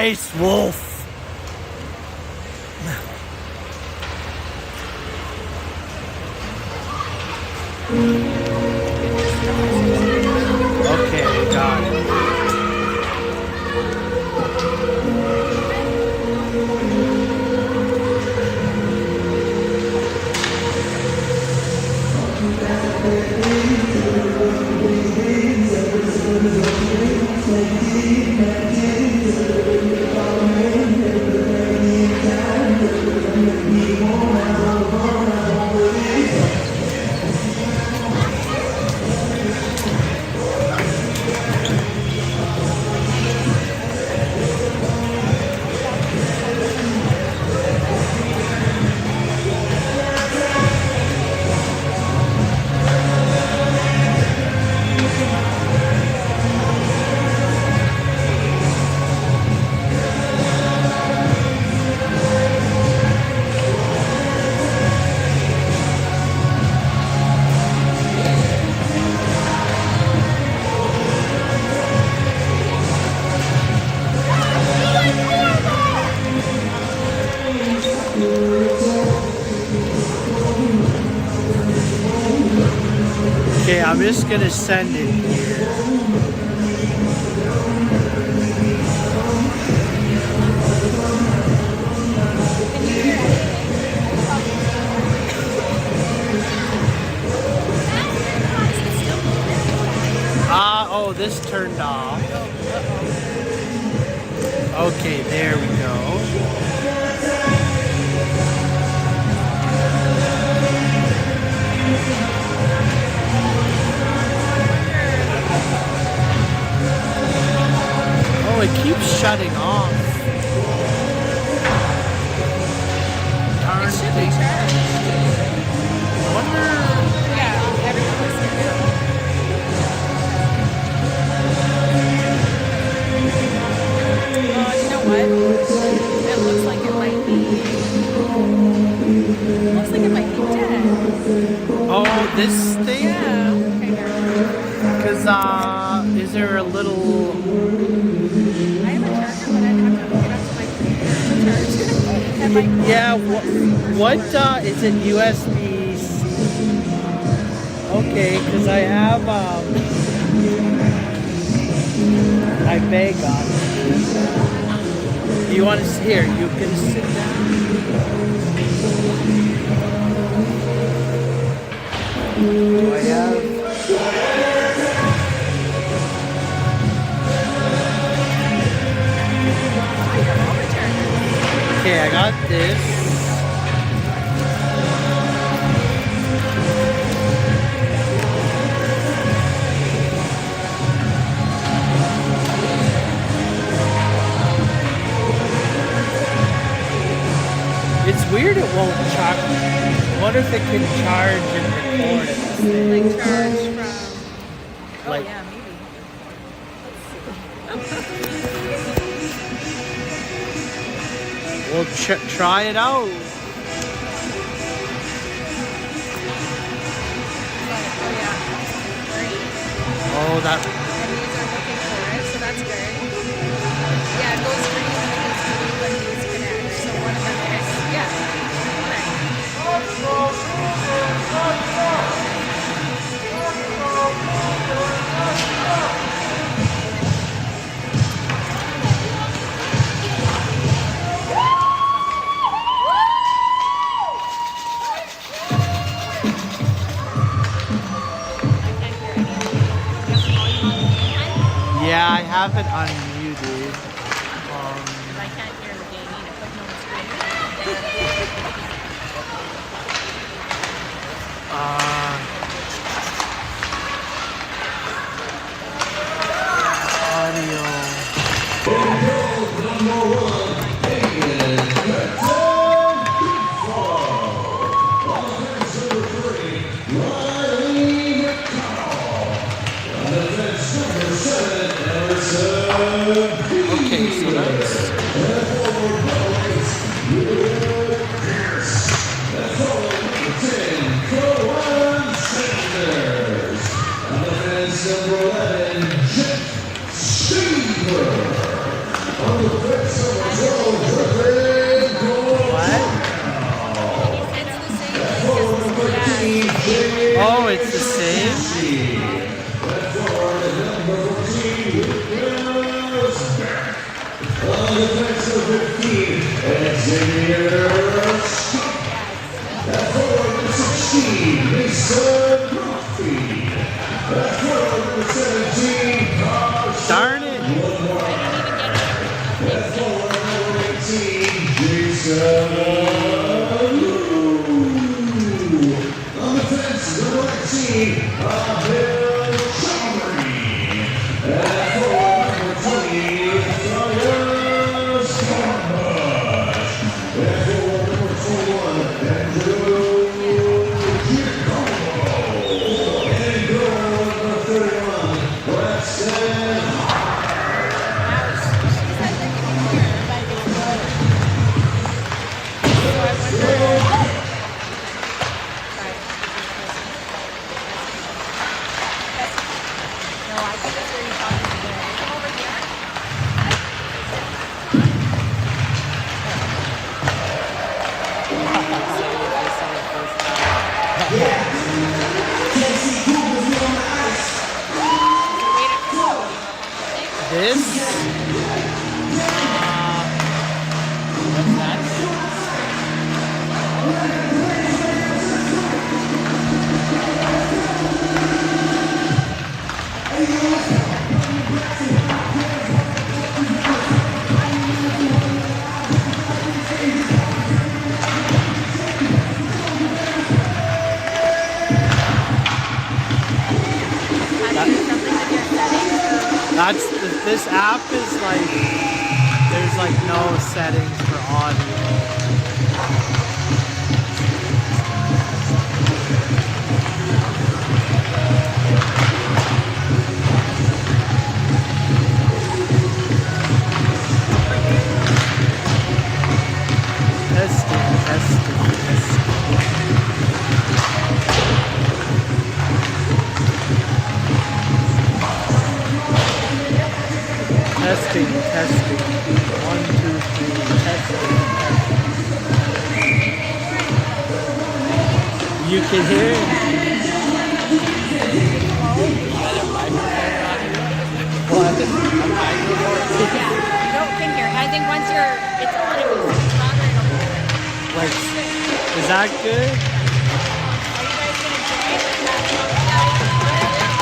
Ice Wolf. Okay, got it. Okay, I'm just gonna send it here. Oh, this turned off. Okay, there we go. Oh, it keeps shutting off. Darn It should be thing. charged. I wonder. Yeah, everyone was here now. You know what? It looks like it might be. Looks like it might be dead. Oh, this thing? Yeah. Okay, here. Because, is there a little. I have a charger, but I'd have to get up to my computer to charge. And like, Yeah, what is it, USB? Okay, because I have, my bag on it. You want to sit here? You can sit down. Do I have? Okay, I got this. It's weird it won't charge. I wonder if it can charge and record it. like charge from. Oh Like- yeah, maybe. We'll try it out. Oh yeah, great. Oh, that. And these are looking for it, so that's good. Yeah, it goes green and it goes blue when these connect. So one of them is, yeah. Yeah, I have it unmuted. I can't hear the game either. Put no screen. Okay, so that's. Number 11, Jet Steamer. On the Oh, it's the same? Darn it! This? What's that? This app is like, there's like no settings for audio. Testing. Testing. 1, 2, 3, testing. You can hear it. What? Yeah, you can hear it. I think once it's on, it will be stronger and it'll hear it. Like, is that good? Are you guys gonna join?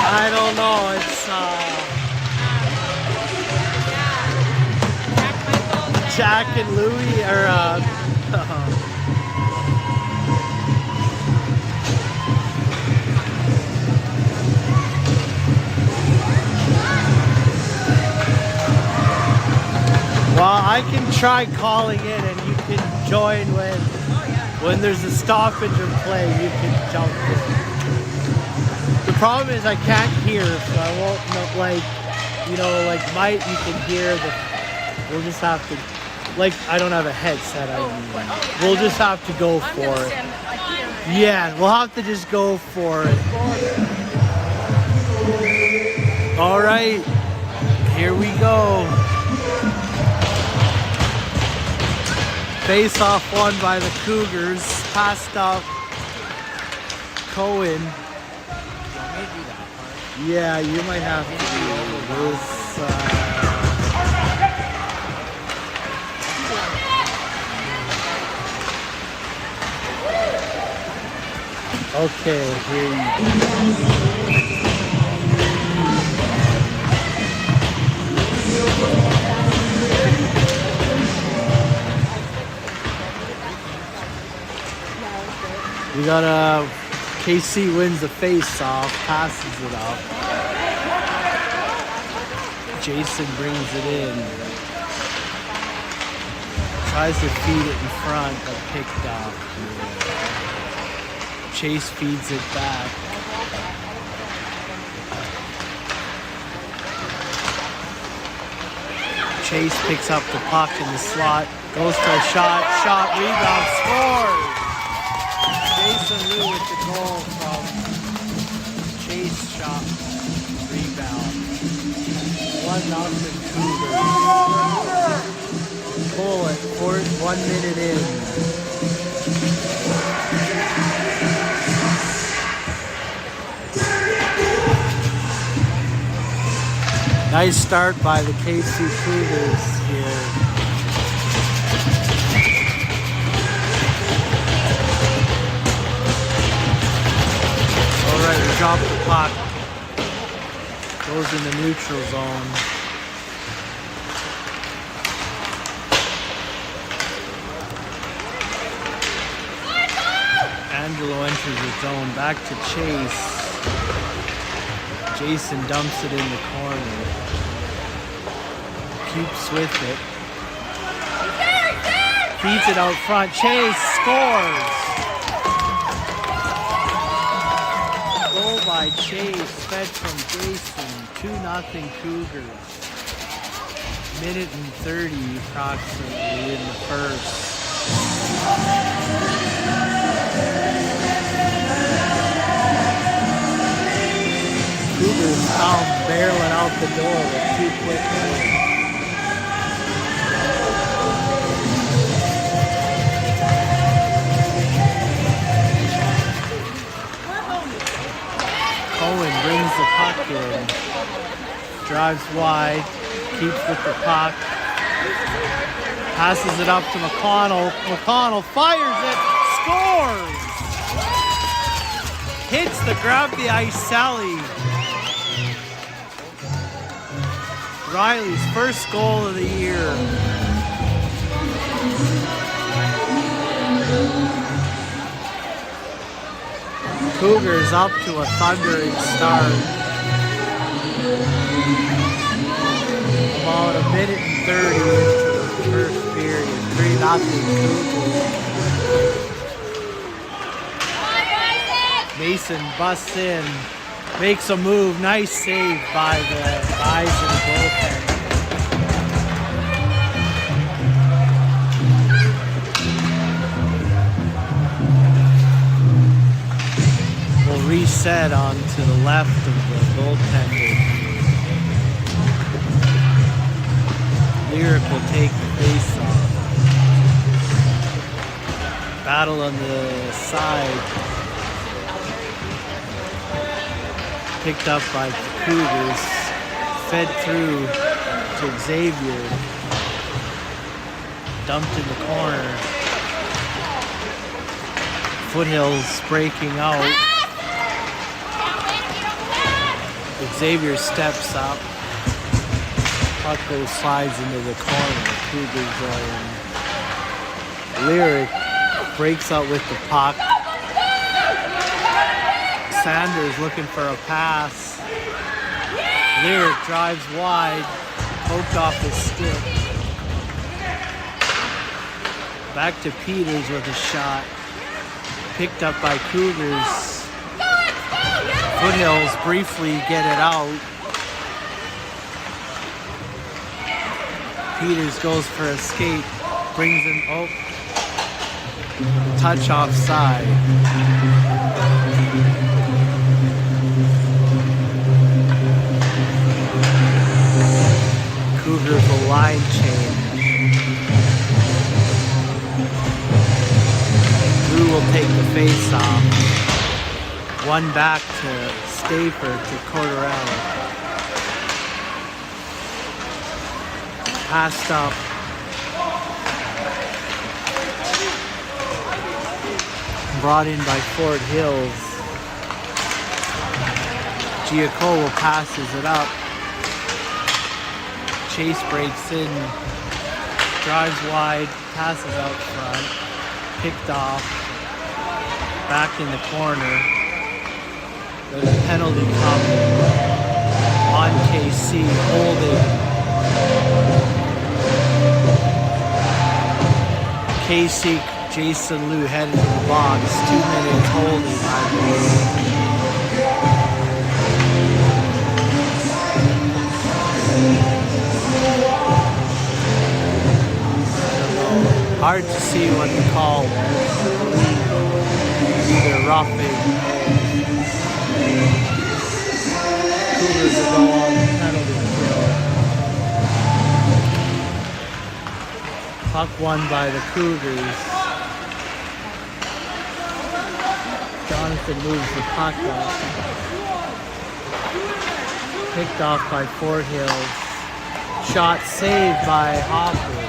I don't know. It's Jack and Louie are well, I can try calling in and you can join when there's a stoppage in play, you can jump in. The problem is I can't hear, so I won't know, like, you can hear we'll just have to, like, I don't have a headset, we'll just have to go for it. Yeah, we'll have to just go for it. All right, here we go. Face off won by the Cougars, passed up Cohen. Yeah, you might have to do this. Okay, here you go. We got KC wins the face-off, passes it off. Jason brings it in. Tries to feed it in front, but picked up. Chase feeds it back. Chase picks up the puck in the slot, goes for a shot, rebound, scores! Jason Liu with the goal from Chase shot, rebound. 1-0 Cougars. Goal at 1 minute in. Nice start by the KC Cougars here. Alright, we drop the puck. Goes in the neutral zone. Angelo enters the zone. Back to Chase. Jason dumps it in the corner. Keeps with it. Feeds it out front. Chase scores. Goal by Chase. Fed from Jason. 2-0 Cougars. Minute and 30 approximately in the first. Cougars come barreling out the door with 2 quick goals. Cohen brings the puck in, drives wide, keeps with the puck, passes it up to McConnell. McConnell fires it, scores! Hits the grab the ice Sally. Riley's first goal of the year. Cougars up to a thundering start. About a minute and 30 into the first period. 3-0 Cougars. Mason busts in. Makes a move. Nice save by the Bison goaltender. Will reset onto the left of the goaltender. Lyric will take the face-off. Battle on the side. Picked up by the Cougars, fed through to Xavier, dumped in the corner. Foothills breaking out. Xavier steps up. Puck goes slides into the corner. Cougars are in. Lyric breaks out with the puck. Sanders looking for a pass. Lyric drives wide, poked off his stick. Back to Peters with a shot. Picked up by Cougars. Foothills briefly get it out. Peters goes for a skate, brings him, touch offside. Cougars a line change. Drew will take the face off. One back to Stafford to Corderell. Passed up. Brought in by Fort Hills. Giacomo passes it up. Chase breaks in, drives wide, passes out front, picked off, back in the corner. There's a penalty coming on KC, holding. KC, Jason Liu headed to the box, 2 minutes holding, I believe. Hard to see what the call was. Either roughing Cougars will go on the penalty kill. Puck won by the Cougars. Jonathan moves the puck up. Picked off by Foothills. Shot saved by Hopper.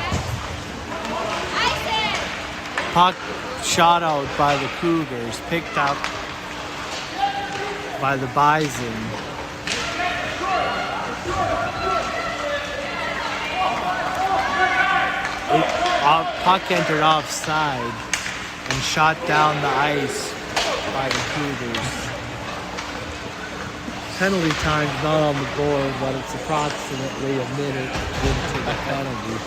Puck shot out by the Cougars. Picked up by the Bison. Puck entered offside and shot down the ice by the Cougars. Penalty time's not on the board, but it's approximately a minute into the penalty.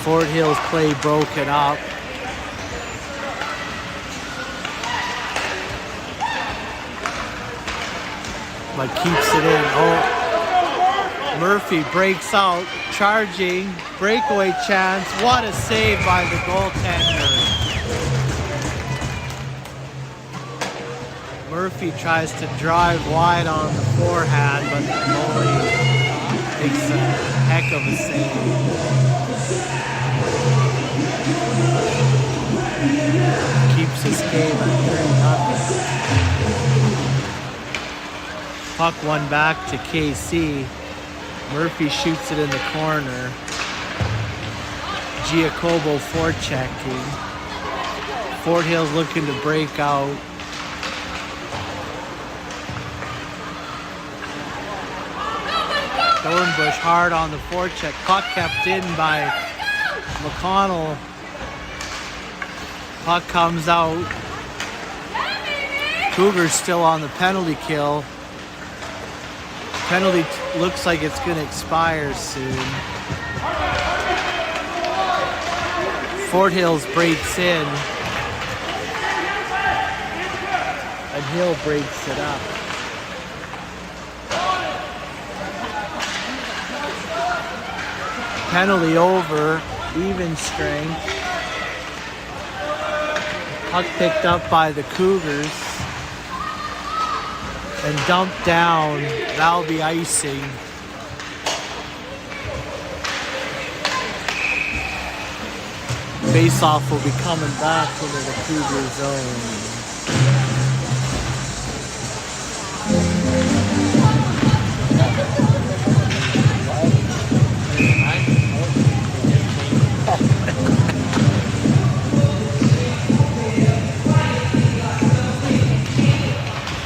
Foothills play broken up. But keeps it in. Oh, Murphy breaks out, charging, breakaway chance. What a save by the goaltender. Murphy tries to drive wide on the forehand, but the goalie makes a heck of a save. Keeps this game at 3-0. Puck one back to KC. Murphy shoots it in the corner. Giacobo forechecking. Foothills looking to break out. Thornbush hard on the forecheck. Puck kept in by McConnell. Puck comes out. Cougars still on the penalty kill. Penalty looks like it's going to expire soon. Foothills breaks in. And Hill breaks it up. Penalty over, even strength. Puck picked up by the Cougars and dumped down. That'll be icing. Faceoff will be coming back into the Cougar zone.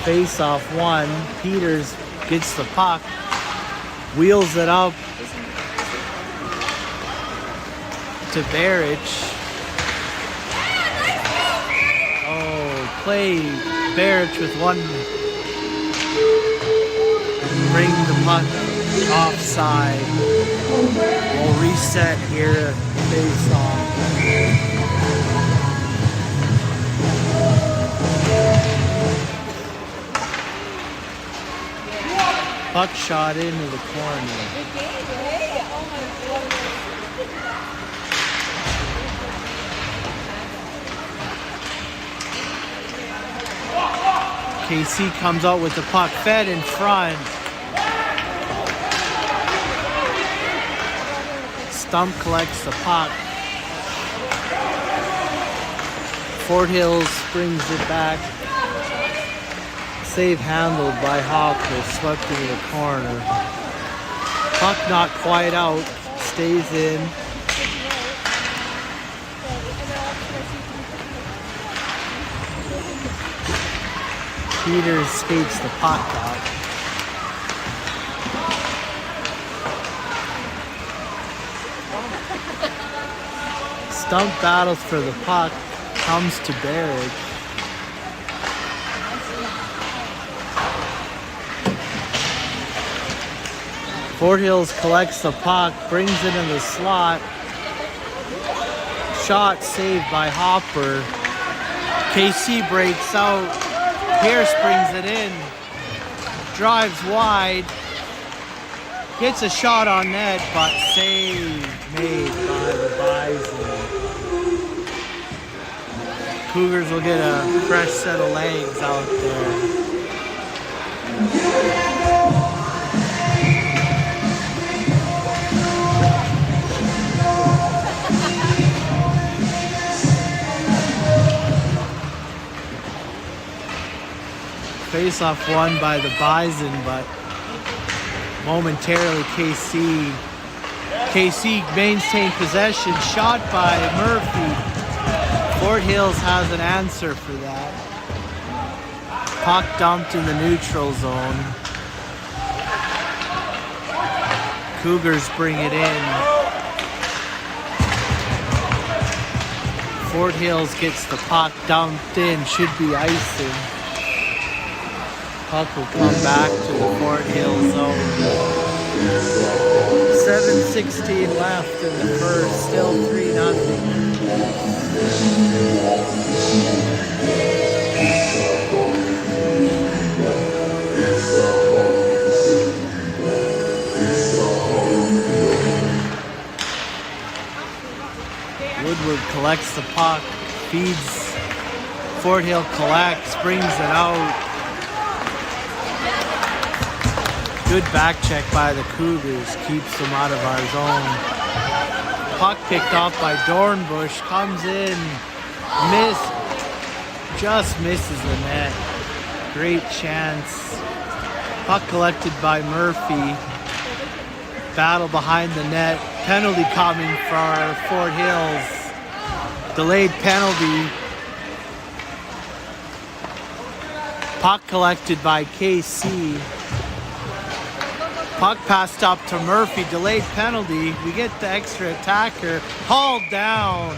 Face-off one. Peters gets the puck, wheels it up to Barrich. Oh, play Barrich with one. Bring the puck offside. We'll reset here. Face-off. Puck shot into the corner. KC comes out with the puck fed in front. Stump collects the puck. Foothills brings it back. Save handled by Hopper, swept into the corner. Puck not quite out, stays in. Peters skates the puck out. Stump battles for the puck, comes to Barrage. Foothills collects the puck, brings it in the slot. Shot saved by Hopper. KC breaks out. Pierce brings it in. Drives wide. Gets a shot on net, but save made by the Bison. Cougars will get a fresh set of legs out there. Face-off won by the Bison, but momentarily KC maintained possession. Shot by Murphy. Fort Hills has an answer for that. Puck dumped in the neutral zone. Cougars bring it in. Fort Hills gets the puck dumped in. Should be icing. Puck will come back to the Fort Hills zone. 7:16 left in the first. Still 3-0. Woodward collects the puck, feeds. Fort Hill collects, brings it out. Good back check by the Cougars, keeps them out of our zone. Puck picked off by Dornbush, comes in, just misses the net. Great chance. Puck collected by Murphy. Battle behind the net. Penalty coming for Fort Hills. Delayed penalty. Puck collected by KC. Puck passed up to Murphy. Delayed penalty. We get the extra attacker. Hauled down.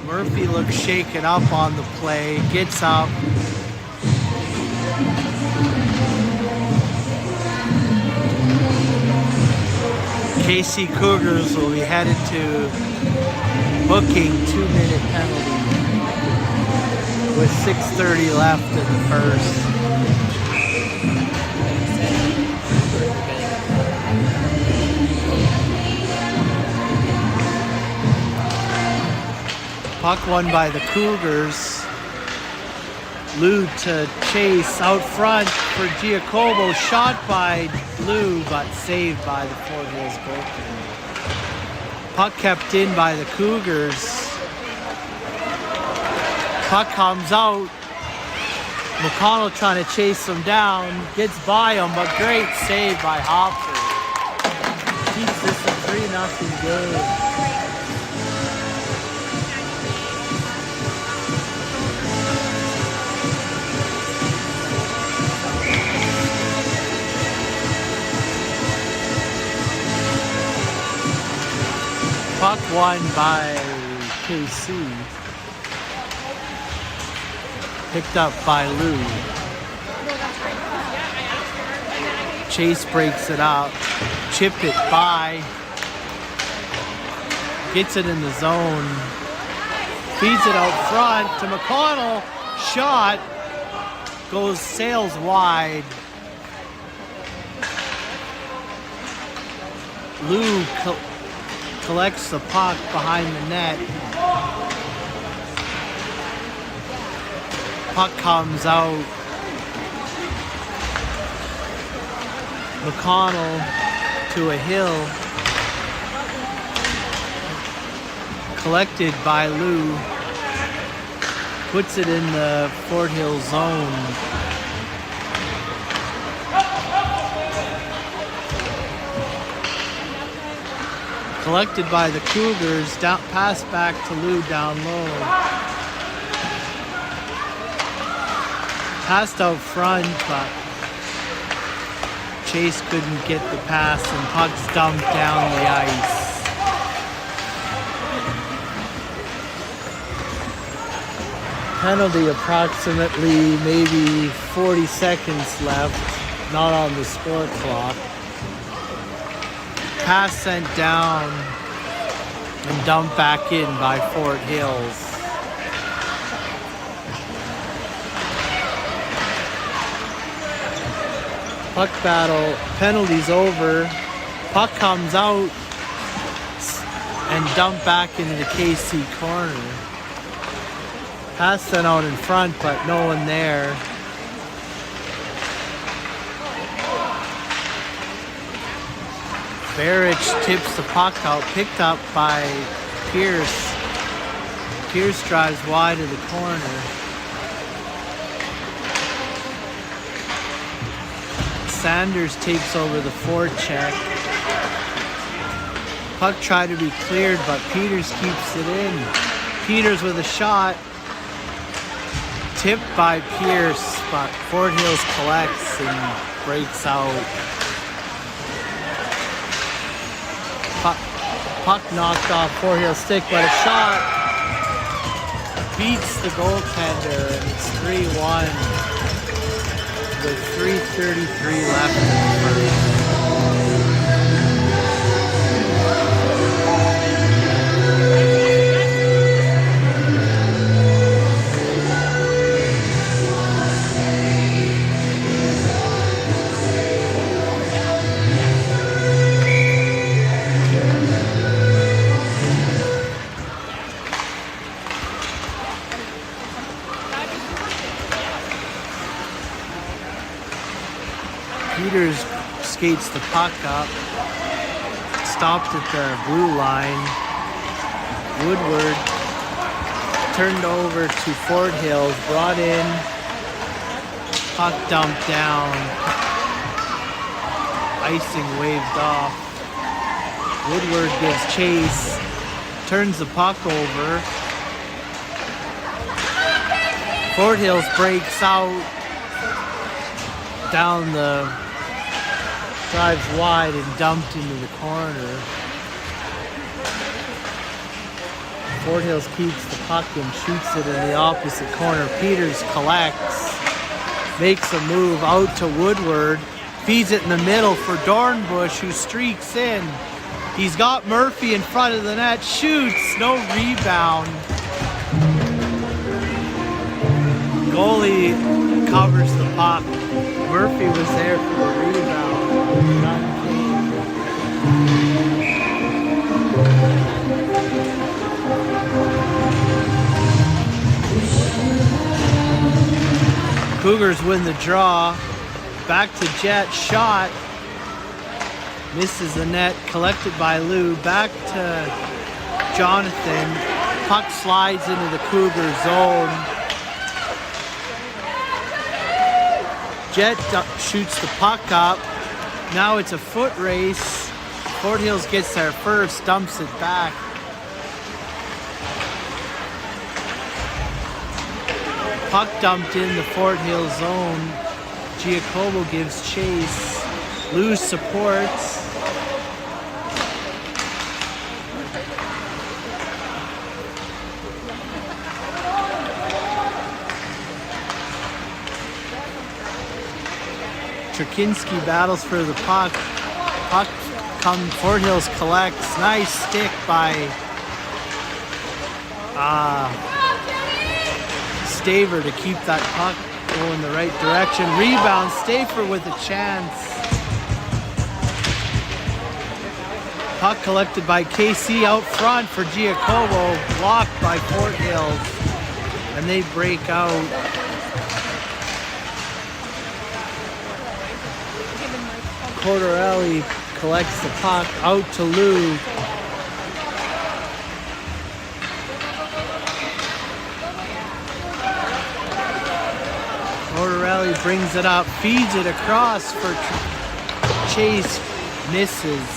Murphy looks shaken up on the play. Gets up. KC Cougars will be headed to booking 2-minute penalty with 6:30 left in the first. Puck won by the Cougars. Lou to chase out front for Giacomo. Shot by Lou, but saved by the Fort Hills goaltender. Puck kept in by the Cougars. Puck comes out. McConnell trying to chase him down. Gets by him, but great save by Hopper. Keeps this a 3-0 game. Puck won by KC. Picked up by Lou. Chase breaks it out. Chip it by. Gets it in the zone. Feeds it out front to McConnell. Shot. Sails wide. Lou collects the puck behind the net. Puck comes out. McConnell to a Hill. Collected by Lou. Puts it in the Fort Hill zone. Collected by the Cougars, pass back to Lou down low. Passed out front, but Chase couldn't get the pass and puck's dumped down the ice. Penalty approximately maybe 40 seconds left, not on the score clock. Pass sent down and dumped back in by Fort Hills. Puck battle, penalties over. Puck comes out and dumped back into the KC corner. Pass sent out in front, but no one there. Barrich tips the puck out, picked up by Pierce. Pierce drives wide of the corner. Sanders takes over the forecheck. Puck tried to be cleared, but Peters keeps it in. Peters with a shot. Tipped by Pierce, but Foothills collects and breaks out. Puck knocked off Foothills' stick, but a shot beats the goaltender, and it's 3-1 with 3:33 left in the first. Peters skates the puck up, stopped at the blue line. Woodward turned over to Foothills, brought in, puck dumped down, icing waved off. Woodward gives chase, turns the puck over. Foothills breaks out, down the drives wide and dumped into the corner. Foothills keeps the puck and shoots it in the opposite corner. Peters collects, makes a move out to Woodward, feeds it in the middle for Dornbush, who streaks in. He's got Murphy in front of the net, shoots, no rebound. Goalie covers the puck. Murphy was there for the rebound. None came. Cougars win the draw. Back to Jet, shot. Misses the net, collected by Lou. Back to Jonathan. Puck slides into the Cougar zone. Jet shoots the puck up. Now it's a foot race. Foothills gets there first, dumps it back. Puck dumped in the Foothills zone. Giacomo gives chase. Lou supports. Trakinski battles for the puck. Puck comes, Foothills collects. Nice stick by Staver to keep that puck going the right direction. Rebound, Staver with a chance. Puck collected by KC out front for Giacomo, blocked by Foothills, and they break out. Cordarelli collects the puck out to Lou. Cordarelli brings it up, feeds it across for Chase, misses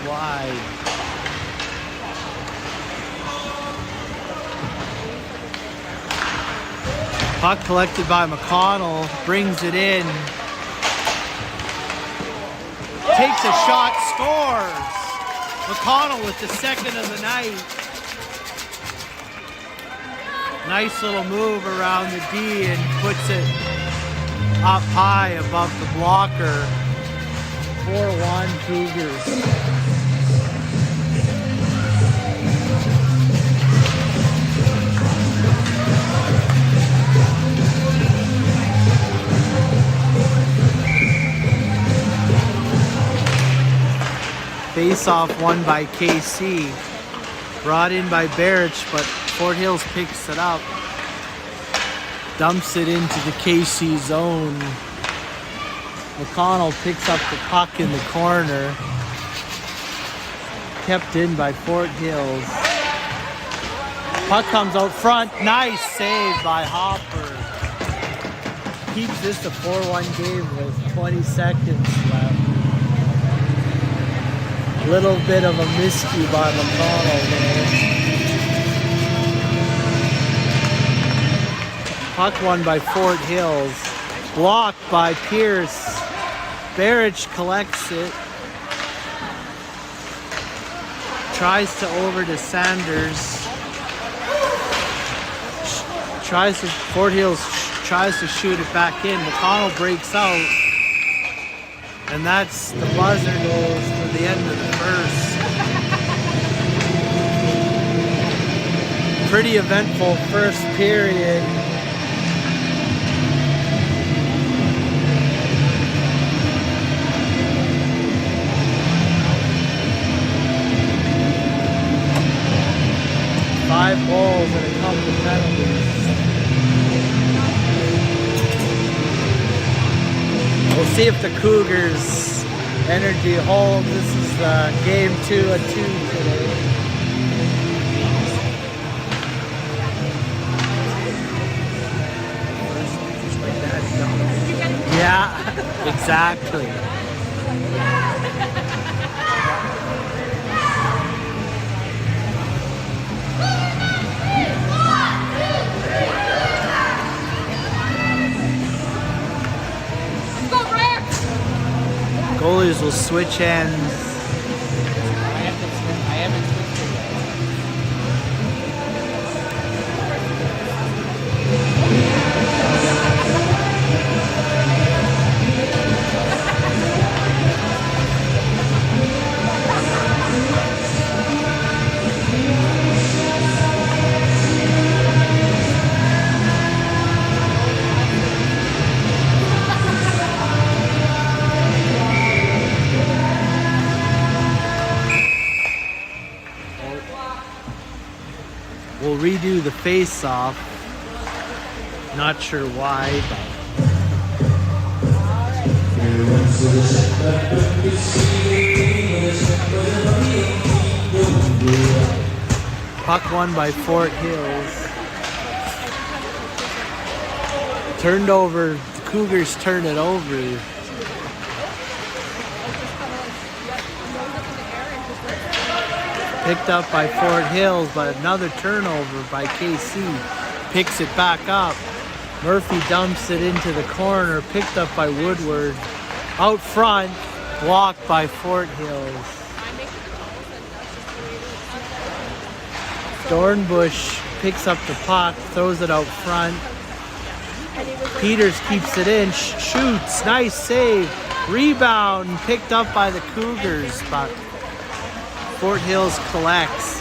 wide. Puck collected by McConnell, brings it in. Takes a shot, scores! McConnell with the second of the night. Nice little move around the D and puts it up high above the blocker. 4-1 Cougars. Face-off won by KC. Brought in by Barrich, but Foothills picks it up. Dumps it into the KC zone. McConnell picks up the puck in the corner. Kept in by Foothills. Puck comes out front. Nice save by Hopper. keeps this a 4-1 game with 20 seconds left. Little bit of a miscue by McConnell there. Puck won by Fort Hills. Blocked by Pierce. Barrage collects it. Tries to over to Sanders. Fort Hills tries to shoot it back in. McConnell breaks out. And that's the buzzer goes to the end of the first. Pretty eventful first period. Five goals and a couple of penalties. We'll see if the Cougars energy holds. This is game 2 of 2 today. Yeah, exactly. Goalies will switch ends. I haven't switched it yet. We'll redo the face-off. Not sure why, but puck won by Fort Hills. Turned over. The Cougars turned it over. Picked up by Fort Hills, but another turnover by KC. Picks it back up. Murphy dumps it into the corner. Picked up by Woodward. Out front, blocked by Fort Hills. Dornbush picks up the puck, throws it out front. Peters keeps it in, shoots, nice save. Rebound, picked up by the Cougars, but Fort Hills collects,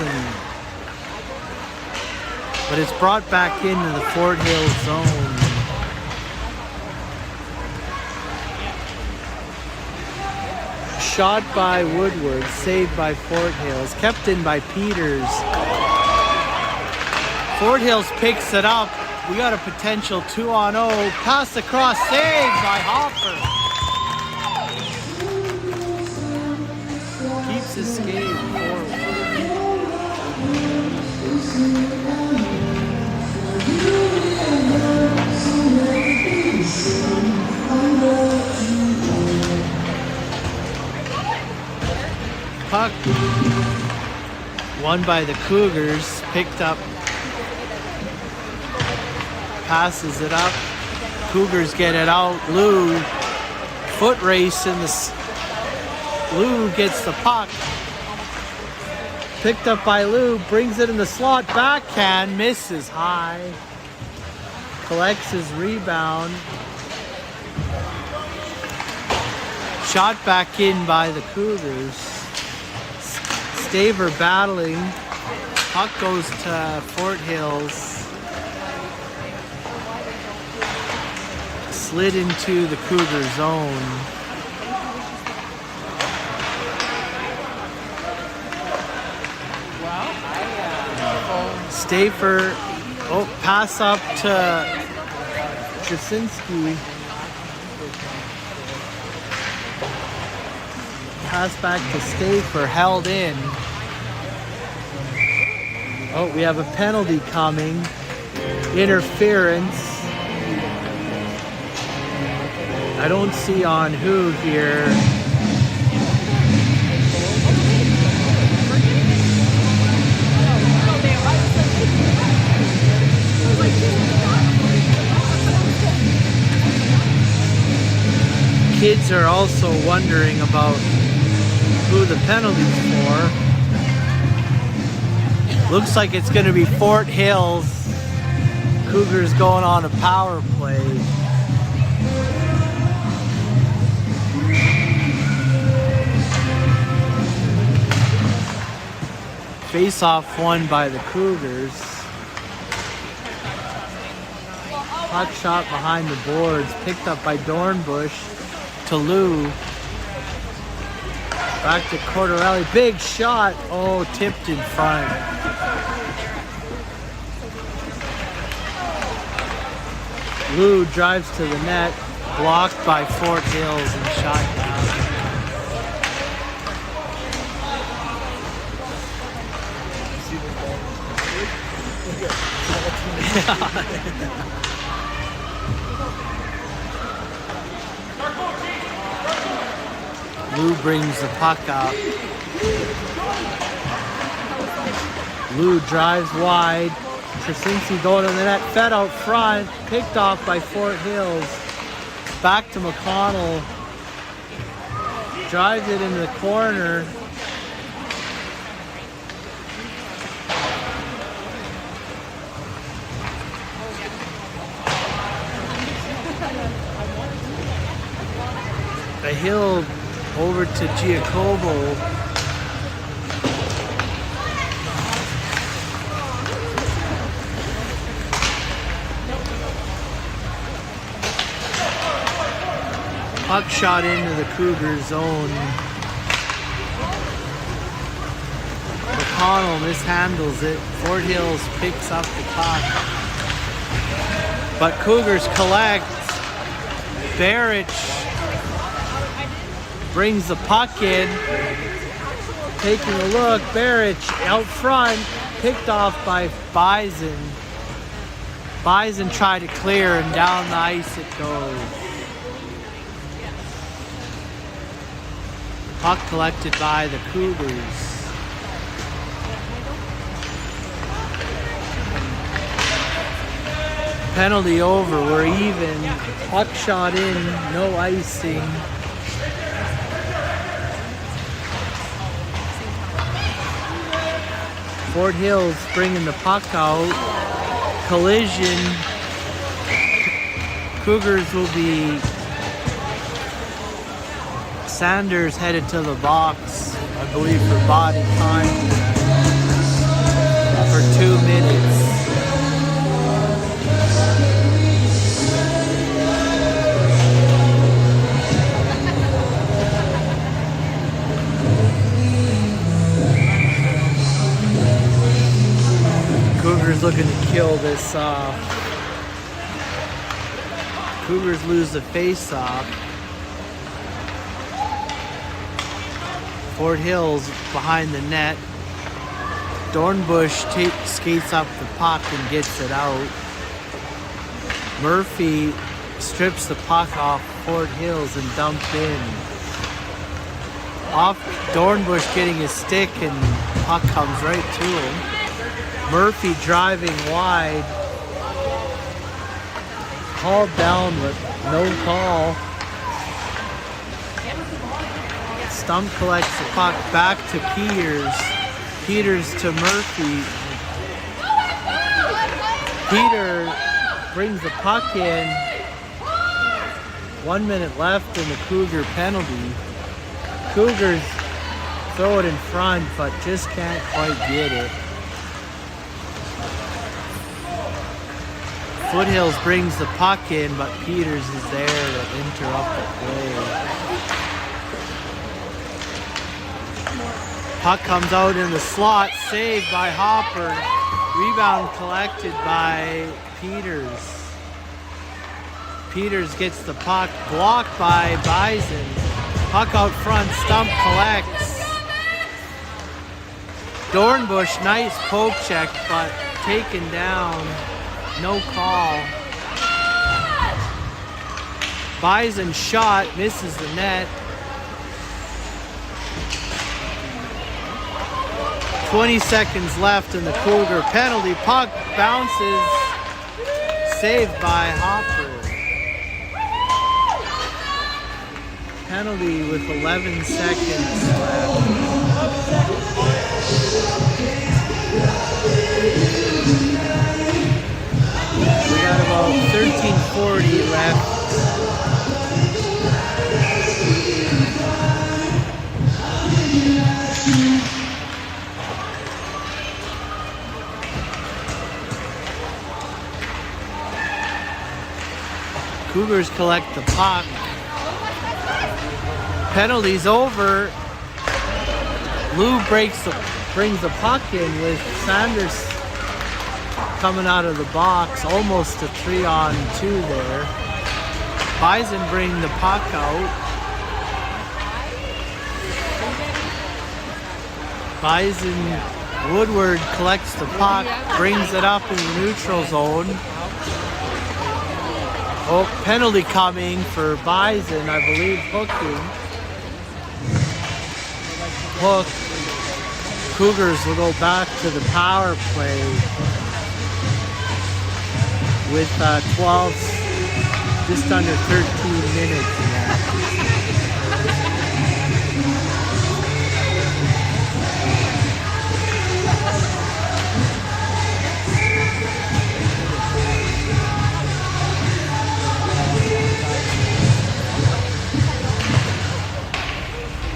but it's brought back into the Fort Hills zone. Shot by Woodward, saved by Fort Hills, kept in by Peters. Fort Hills picks it up. We got a potential 2-on-0. Pass across, saved by Hopper. Keeps his skate forward. Puck won by the Cougars, picked up, passes it up. Cougars get it out. Lou, foot race in the. Lou gets the puck. Picked up by Lou, brings it in the slot, backhand, misses high. Collects his rebound. Shot back in by the Cougars. Staver battling. Puck goes to Fort Hills. Slid into the Cougar zone. Stafer, pass up to Jasinski. Pass back to Stafer, held in. Oh, we have a penalty coming. Interference. I don't see on who here. Kids are also wondering about who the penalty's for. Looks like it's going to be Fort Hills. Cougars going on a power play. Face-off won by the Cougars. Puck shot behind the boards, picked up by Dornbush to Lou. Back to Cordarelli, big shot. Oh, tipped in front. Lou drives to the net, blocked by Fort Hills and shot down. Lou brings the puck out. Lou drives wide. Krasinski going to the net, fed out front, picked off by Fort Hills. Back to McConnell. Drives it into the corner. A hill over to Giacomo. Puck shot into the Cougars zone. McConnell mishandles it. Fort Hills picks up the puck. But Cougars collect. Barrich brings the puck in. Taking a look, Barrich out front, picked off by Bison. Bison tried to clear and down the ice it goes. Puck collected by the Cougars. Penalty over, we're even. Puck shot in, no icing. Fort Hills bringing the puck out. Collision. Cougars will be. Sanders headed to the box, I believe, for body time for 2 minutes. Cougars looking to kill this off. Cougars lose the face-off. Fort Hills behind the net. Dornbush skates up the puck and gets it out. Murphy strips the puck off Fort Hills and dumped in. Off Dornbush getting his stick and puck comes right to him. Murphy driving wide. Called down but no call. Stump collects the puck back to Peters. Peters to Murphy. Peter brings the puck in. 1 minute left in the Cougar penalty. Cougars throw it in front but just can't quite get it. Foothills brings the puck in but Peters is there to interrupt the play. Puck comes out in the slot, saved by Hopper. Rebound collected by Peters. Peters gets the puck, blocked by Bison. Puck out front, Stump collects. Dornbush, nice poke check, but taken down. No call. Bison shot, misses the net. 20 seconds left in the Cougar penalty. Puck bounces, saved by Hopper. Penalty with 11 seconds left. We got about 13:40 left. Cougars collect the puck. Penalty's over. Lou brings the puck in with Sanders coming out of the box, almost a 3-on-2 there. Bison bring the puck out. Bison Woodward collects the puck, brings it up in the neutral zone. Oh, penalty coming for Bison, I believe, hooking. Hook. Cougars will go back to the power play with 12, just under 13 minutes left.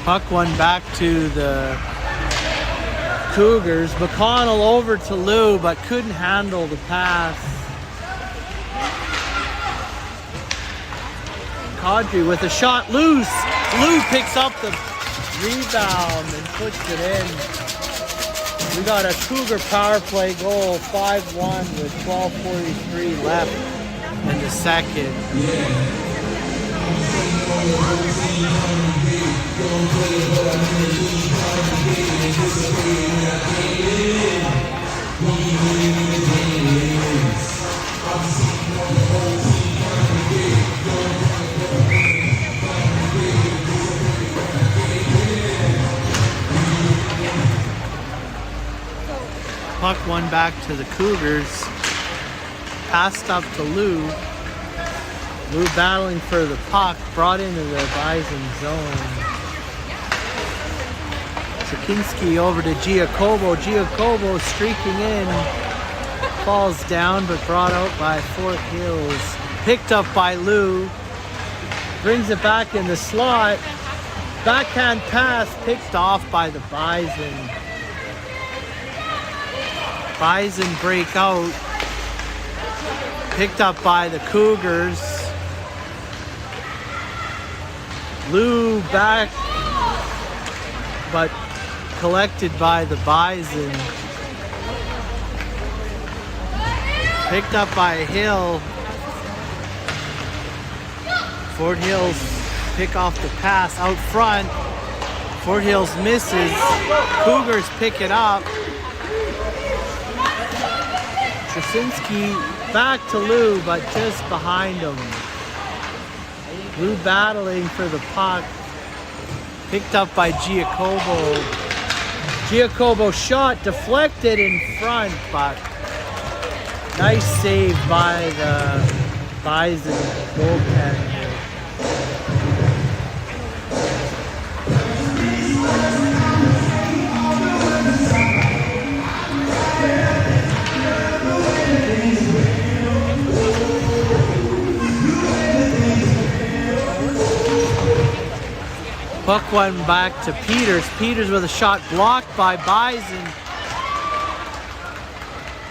Puck one back to the Cougars. McConnell over to Lou, but couldn't handle the pass. Kadri with a shot loose. Lou picks up the rebound and puts it in. We got a Cougar power play goal, 5-1 with 12:43 left in the second. Puck one back to the Cougars. Passed up to Lou. Lou battling for the puck, brought into the Bison zone. Czerkinski over to Giacobo. Giacobo streaking in. Falls down, but brought out by Foothills. Picked up by Lou. Brings it back in the slot. Backhand pass picked off by the Bison. Bison break out. Picked up by the Cougars. Lou back, but collected by the Bison. Picked up by Hill. Foothills pick off the pass out front. Foothills misses. Cougars pick it up. Krasinski back to Lou, but just behind him. Lou battling for the puck. Picked up by Giacobo. Giacobo shot deflected in front, but nice save by the Bison goaltender. Puck one back to Peters. Peters with a shot blocked by Bison.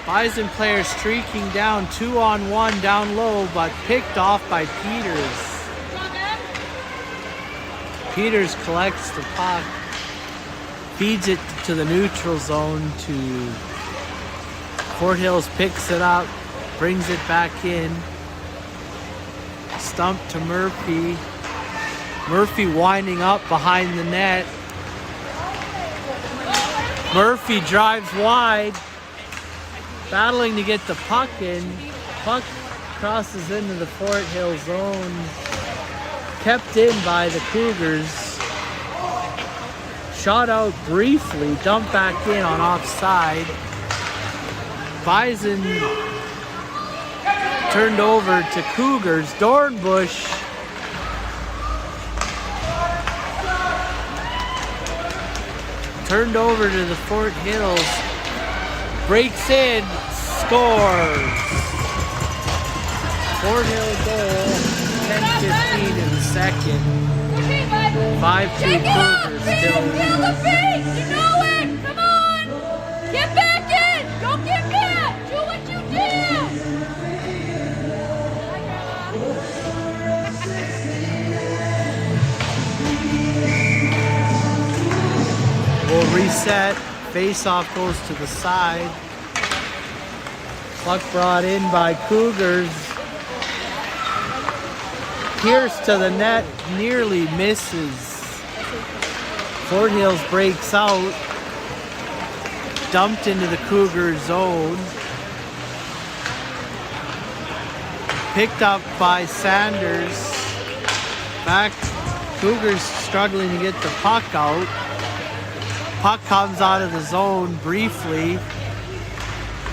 Bison player streaking down 2-on-1 down low, but picked off by Peters. Peters collects the puck, feeds it to the neutral zone to Foothills, picks it up, brings it back in. Stump to Murphy. Murphy winding up behind the net. Murphy drives wide, battling to get the puck in. Puck crosses into the Foothills zone. kept in by the Cougars. Shot out briefly, dumped back in on offside. Bison turned over to Cougars. Dornbush turned over to the Fort Hills. Breaks in, scores. Fort Hill goal, 10-15 in the second. 5-2 Cougars still Feel the beat! You know it! Come on! Get back in! Don't get mad! Do what you do! will reset. Face-off goes to the side. Puck brought in by Cougars. Pierce to the net, nearly misses. Fort Hills breaks out. Dumped into the Cougar zone. Picked up by Sanders. Back, Cougars struggling to get the puck out. Puck comes out of the zone briefly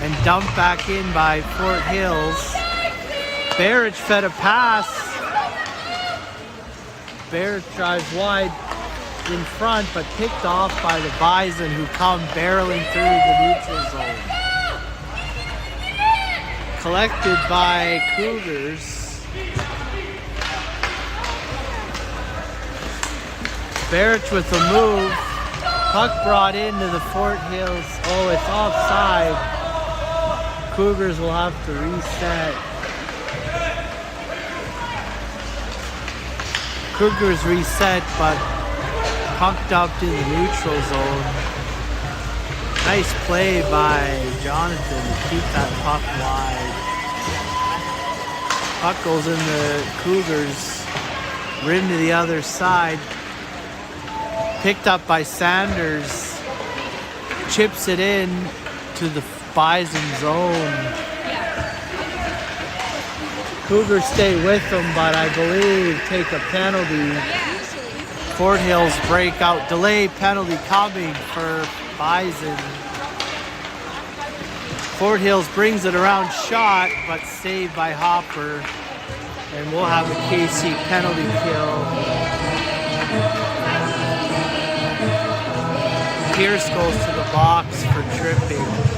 and dumped back in by Fort Hills. Barrett fed a pass. Barrett drives wide in front, but picked off by the Bison, who come barreling through the neutral zone. Collected by Cougars. Barrett with a move. Puck brought into the Fort Hills. Oh, it's offside. Cougars will have to reset. Cougars reset, but puck dumped in the neutral zone. Nice play by Jonathan to keep that puck wide. Puck goes in the Cougars' rim to the other side. Picked up by Sanders. Chips it in to the Bison zone. Cougars stay with them, but I believe take a penalty. Fort Hills breakout. Delay penalty coming for Bison. Fort Hills brings it around shot, but saved by Hopper. And we'll have a KC penalty kill. Pierce goes to the box for tripping.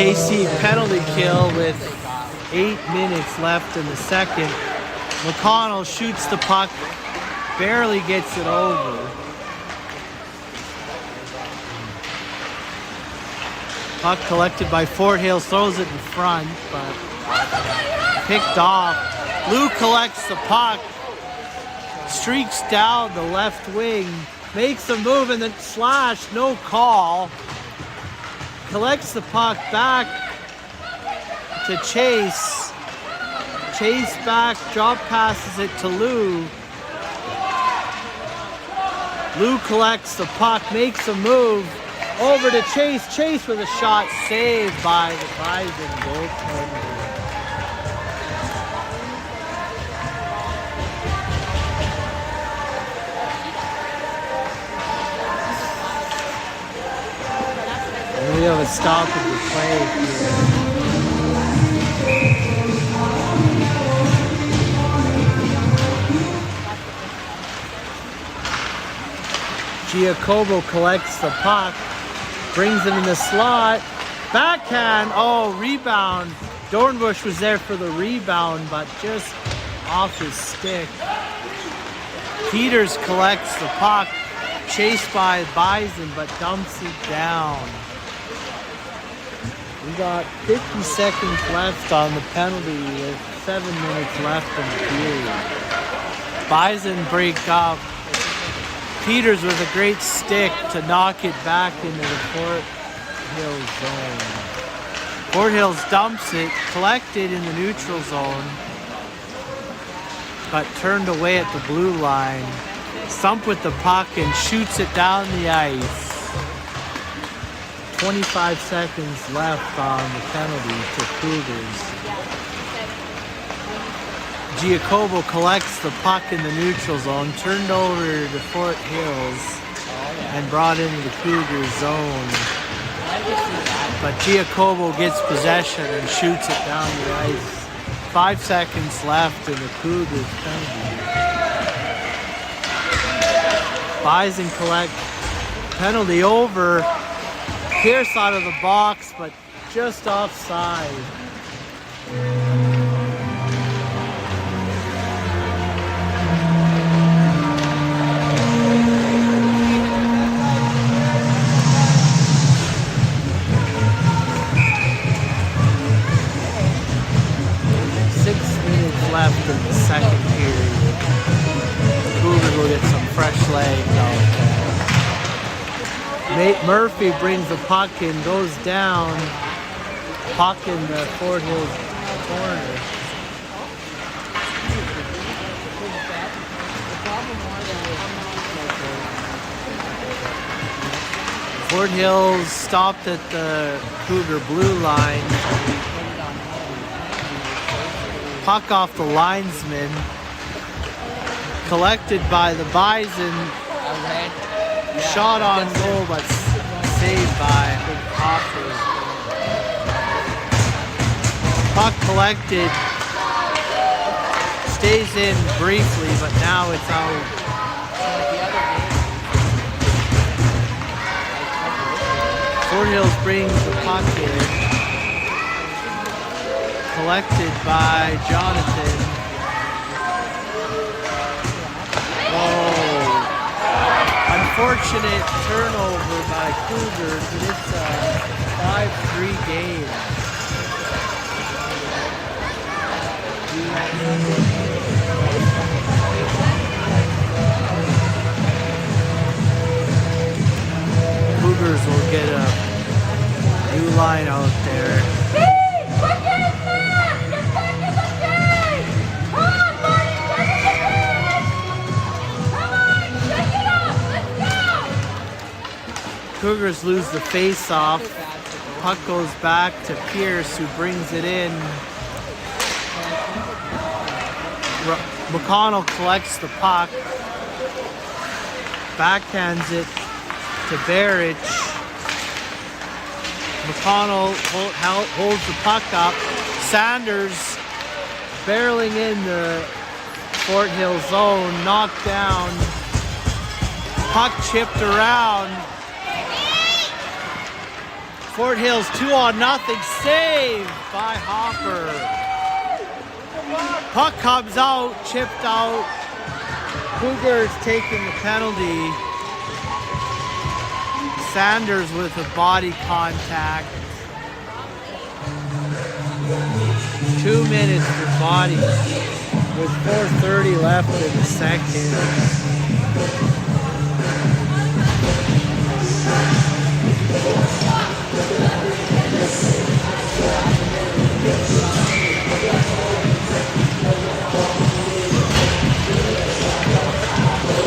KC penalty kill with 8 minutes left in the second. McConnell shoots the puck, barely gets it over. Puck collected by Fort Hills, throws it in front, but picked off. Lou collects the puck, streaks down the left wing, makes a move and then slash, no call. Collects the puck back to Chase. Chase back, drop passes it to Lou. Lou collects the puck, makes a move over to Chase. Chase with a shot saved by the Bison goaltender. We have a stop of the play here. Giacomo collects the puck, brings it in the slot, backhand, oh, rebound. Dornbush was there for the rebound, but just off his stick. Peters collects the puck, chased by Bison, but dumps it down. We got 50 seconds left on the penalty with 7 minutes left in the period. Bison break up. Peters with a great stick to knock it back into the Fort Hills zone. Fort Hills dumps it, collected in the neutral zone, but turned away at the blue line. Stump with the puck and shoots it down the ice. 25 seconds left on the penalty to Cougars. Giacobo collects the puck in the neutral zone, turned over to Foothills, and brought into the Cougars zone. But Giacobo gets possession and shoots it down the ice. 5 seconds left in the Cougars penalty. Bison collect penalty over. Pierce out of the box, but just offside. Left in the second period. The Cougars will get some fresh legs out there. Nate Murphy brings the puck in, goes down. Puck in the Foothills corner. Foothills stopped at the Cougar blue line. Puck off the linesman, collected by the Bison, shot on goal but saved by Hopper. Puck collected, stays in briefly, but now it's out. Foothills brings the puck in. Collected by Jonathan. Oh, unfortunate turnover by Cougars, but it's a 5-3 game. Cougars will get a new line out there. Cougars lose the face-off. Puck goes back to Pierce, who brings it in. McConnell collects the puck. Backhands it to Barrich. McConnell holds the puck up. Sanders barreling in the Foothills zone, knocked down. Puck chipped around. Foothills 2-0, save by Hopper. Puck comes out, chipped out. Cougars taking the penalty. Sanders with a body contact. 2 minutes for body with 4:30 left in the second.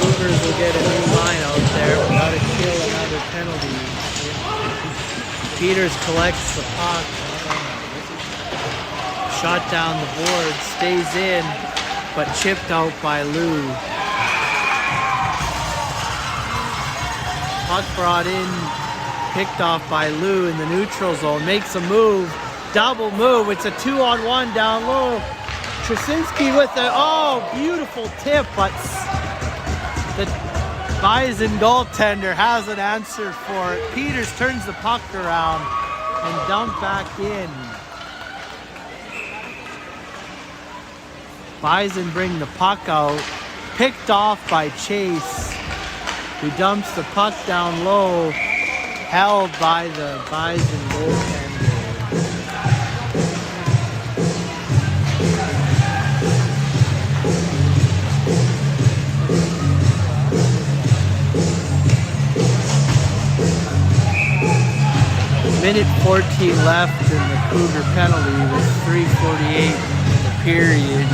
Cougars will get a new line out there without a kill, another penalty. Peters collects the puck. Shot down the board, stays in, but chipped out by Lou. Puck brought in, picked off by Lou in the neutral zone, makes a move, double move, it's a 2-on-1 down low. Trasinski with a, beautiful tip, but the Bison goaltender hasn't answered for it. Peters turns the puck around and dumped back in. Bison bring the puck out, picked off by Chase, who dumps the puck down low, held by the Bison goaltender. Minute 14 left in the Cougar penalty with 3:48 in the period.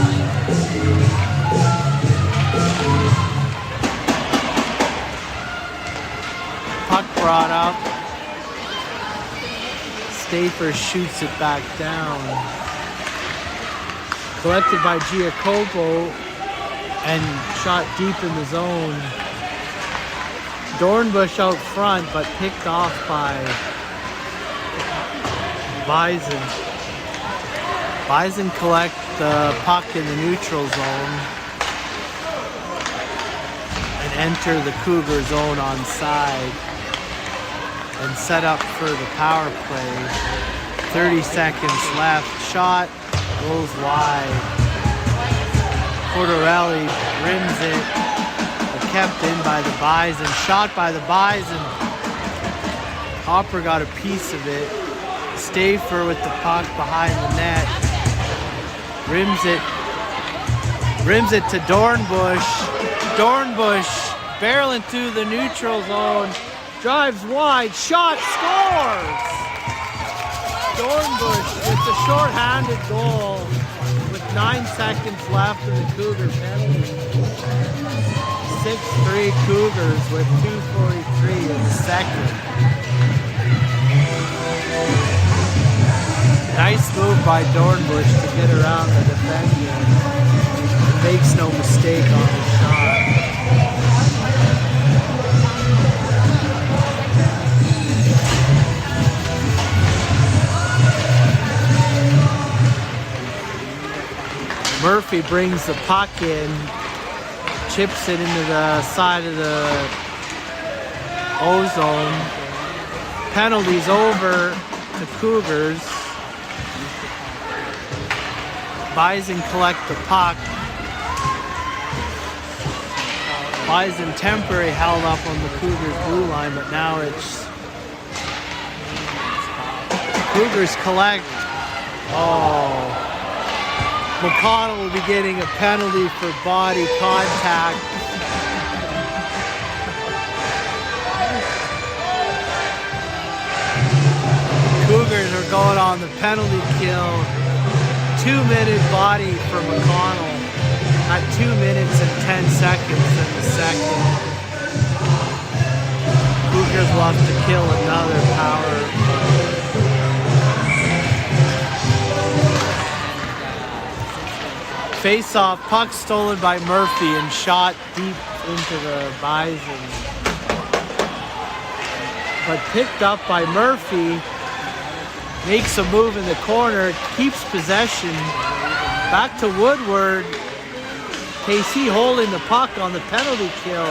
Stafer shoots it back down. Collected by Giacopo and shot deep in the zone. Dornbush out front, but picked off by Bison. Bison collect the puck in the neutral zone and enter the Cougar zone on side and set up for the power play. 30 seconds left. Shot goes wide. Cordarelli rims it, but kept in by the Bison. Shot by the Bison. Hopper got a piece of it. Stafer with the puck behind the net. Rims it to Dornbush. Dornbush barreling through the neutral zone. Drives wide. Shot. Scores! Dornbush with the short-handed goal with 9 seconds left in the Cougar penalty. 6-3 Cougars with 2:43 in the second. Nice move by Dornbush to get around the defender. Makes no mistake on the shot. Murphy brings the puck in, chips it into the side of the O-zone. Penalties over to Cougars. Bison collect the puck. Bison temporary held up on the Cougars blue line, but now it's Cougars collect. Oh, McConnell will be getting a penalty for body contact. Cougars are going on the penalty kill. 2-minute body for McConnell at 2 minutes and 10 seconds in the second. Cougars will have to kill another power. Face-off, puck stolen by Murphy and shot deep into the Bison. But picked up by Murphy. Makes a move in the corner, keeps possession. Back to Woodward. KC holding the puck on the penalty kill.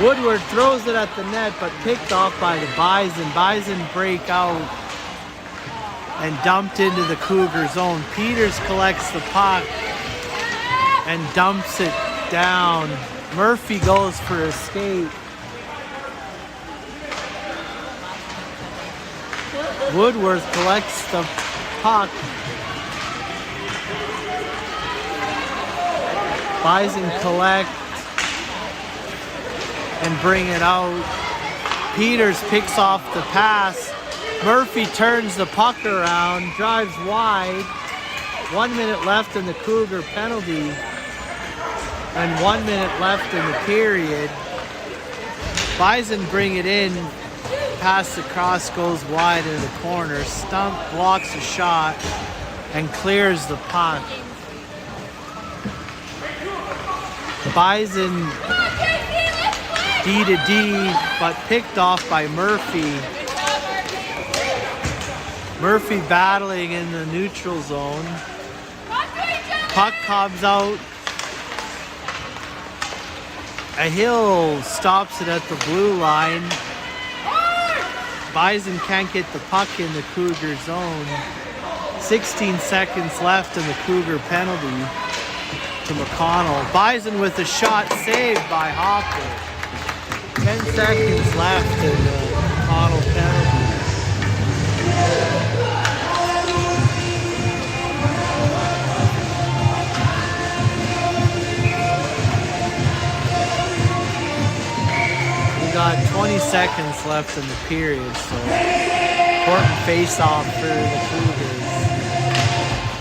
Woodward throws it at the net, but picked off by the Bison. Bison break out and dumped into the Cougar zone. Peters collects the puck and dumps it down. Murphy goes for a skate. Woodworth collects the puck. Bison collect and bring it out. Peters picks off the pass. Murphy turns the puck around, drives wide. 1 minute left in the Cougar penalty and 1 minute left in the period. Bison bring it in. Pass across goes wide in the corner. Stump blocks a shot and clears the puck. Bison D to D, but picked off by Murphy. Murphy battling in the neutral zone. Puck comes out. A Hill stops it at the blue line. Bison can't get the puck in the Cougar zone. 16 seconds left in the Cougar penalty to McConnell. Bison with a shot saved by Hopper. 10 seconds left in the McConnell penalty. Got 20 seconds left in the period, so important face-off for the Cougars.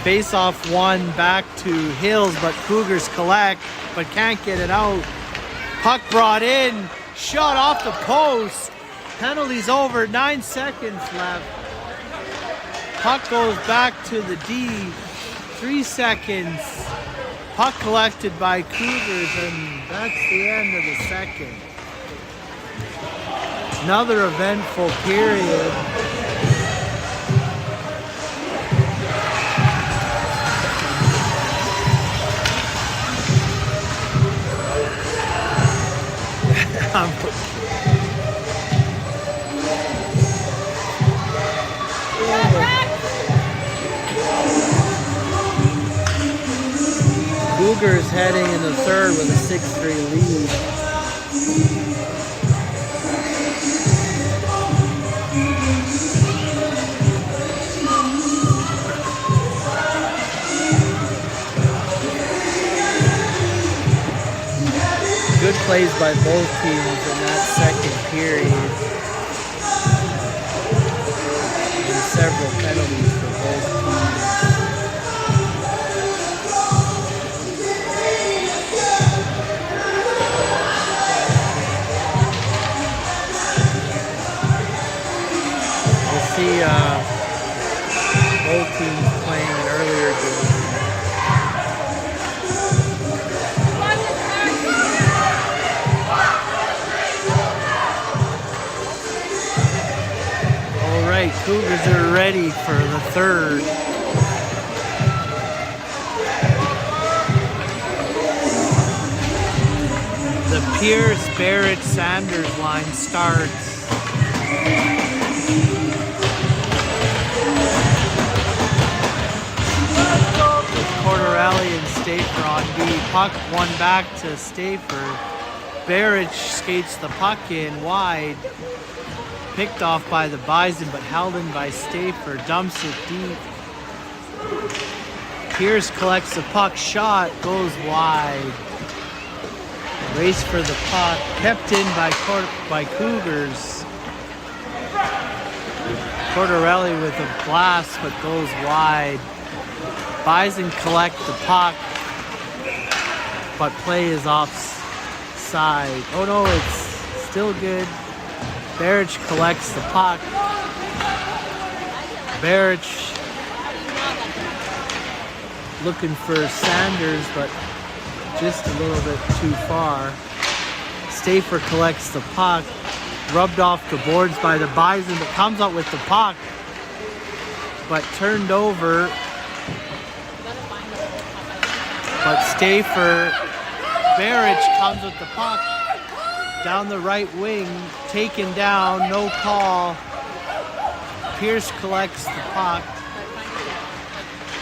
Face-off one back to Hills, but Cougars collect, but can't get it out. Puck brought in, shot off the post, Penalty's over, 9 seconds left. Puck goes back to the D, 3 seconds. Puck collected by Cougars, and that's the end of the second. Another eventful period. Cougars heading in the third with a 6-3 lead. Good plays by both teams in that second period. And several penalties for both teams. We'll see both teams playing an earlier game. Cougars are ready for the third. The Pierce, Barrett, Sanders line starts. Corderelli and Stafer on D. Puck one back to Stafer. Barrett skates the puck in wide. Picked off by the Bison, but held in by Stafer. Dumps it deep. Pierce collects the puck. Shot goes wide. Race for the puck. Kept in by Cougars. Corderelli with a blast, but goes wide. Bison collect the puck, but play is offside. Oh no, it's still good. Barrich collects the puck. Barrich looking for Sanders, but just a little bit too far. Stafer collects the puck. Rubbed off the boards by the Bison, but comes out with the puck. But turned over. But Stafer, Barrich comes with the puck. Down the right wing, taken down, no call. Pierce collects the puck.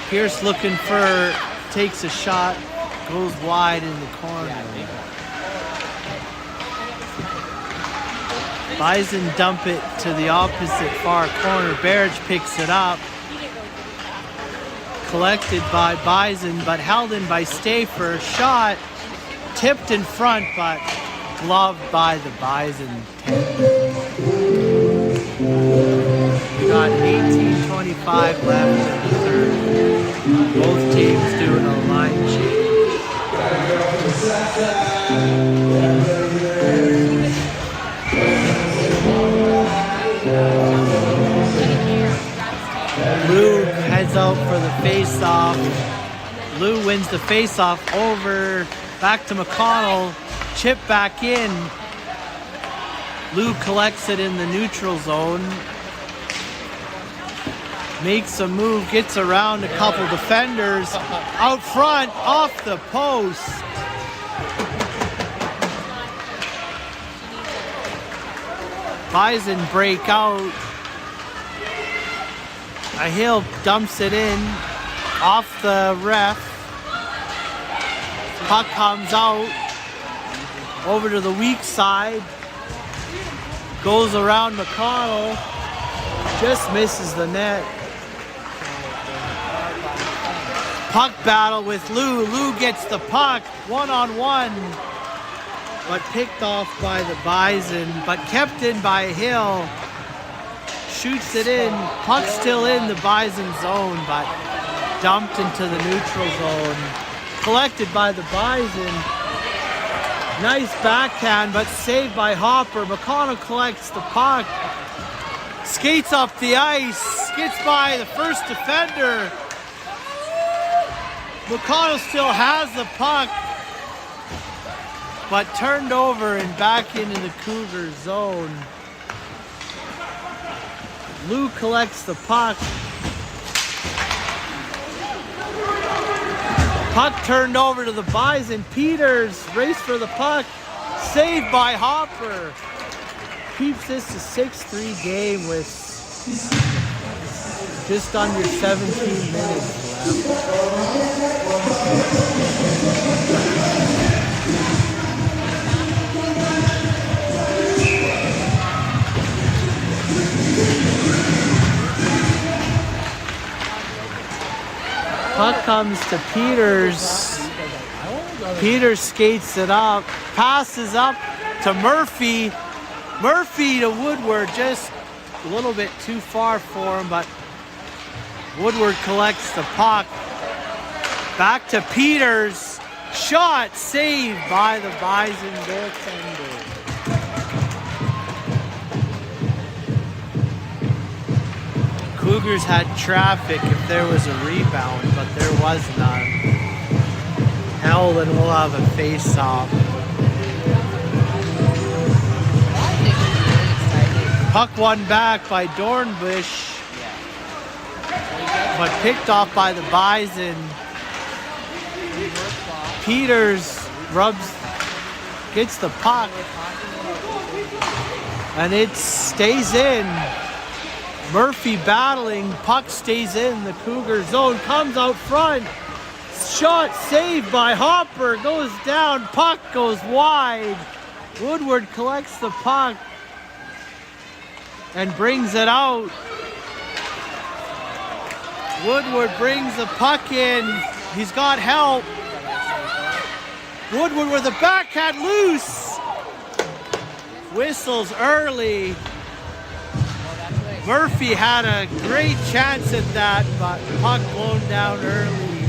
Pierce looking for, takes a shot, goes wide in the corner. Bison dump it to the opposite far corner. Barrich picks it up. Collected by Bison, but held in by Stafer. Shot, tipped in front, but gloved by the Bison 10. We got 18:25 left in the third. Both teams doing a line change. Lou heads out for the face-off. Lou wins the face-off over, back to McConnell. Chip back in. Lou collects it in the neutral zone. Makes a move, gets around a couple defenders. Out front, off the post. Bison break out. A Hill dumps it in. Off the ref. Puck comes out. Over to the weak side. Goes around McConnell. Just misses the net. Puck battle with Lou. Lou gets the puck. One-on-one. But picked off by the Bison. But kept in by Hill. Shoots it in. Puck still in the Bison zone. But dumped into the neutral zone. Collected by the Bison. Nice backhand, but saved by Hopper. McConnell collects the puck. Skates up the ice. Gets by the first defender. McConnell still has the puck, but turned over and back into the Cougars zone. Lou collects the puck. Puck turned over to the Bison. Peters race for the puck. Saved by Hopper. Keeps this a 6-3 game with just under 17 minutes left. Puck comes to Peters. Peters skates it up, passes up to Murphy. Murphy to Woodward, just a little bit too far for him, but Woodward collects the puck. Back to Peters. Shot saved by the Bison goaltender. Cougars had traffic if there was a rebound, but there was none. Howland will have a face-off. Puck won back by Dornbush, but picked off by the Bison. Peters gets the puck, and it stays in. Murphy battling, puck stays in the Cougar zone, comes out front. Shot saved by Hopper, goes down, puck goes wide. Woodward collects the puck and brings it out. Woodward brings the puck in. He's got help. Woodward with a backhand loose. Whistles early. Murphy had a great chance at that, but puck blown down early.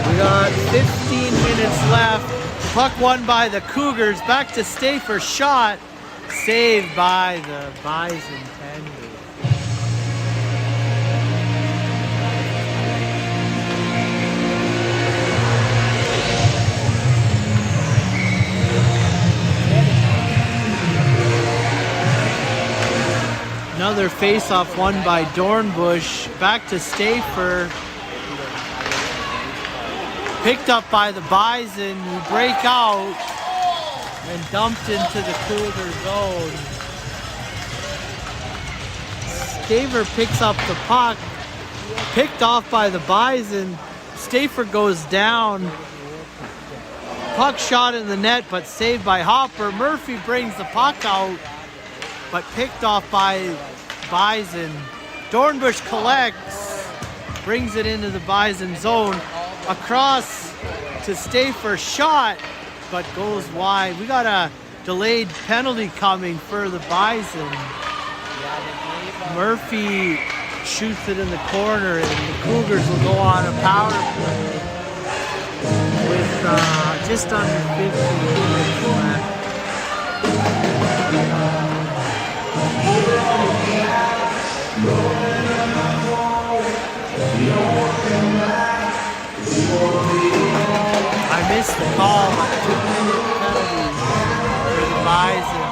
We got 15 minutes left. Puck won by the Cougars. Back to Stafer. Shot saved by the Bison tender. Another face-off won by Dornbush. Back to Stafer. Picked up by the Bison, who break out and dumped into the Cougar zone. Stafer picks up the puck. Picked off by the Bison. Stafer goes down. Puck shot in the net, but saved by Hopper. Murphy brings the puck out, but picked off by Bison. Dornbush collects, brings it into the Bison zone. Across to Stafer, shot, but goes wide. We got a delayed penalty coming for the Bison. Murphy shoots it in the corner, and the Cougars will go on a power play with just under 50 minutes left. I missed the call, 2-minute penalty for the Bison.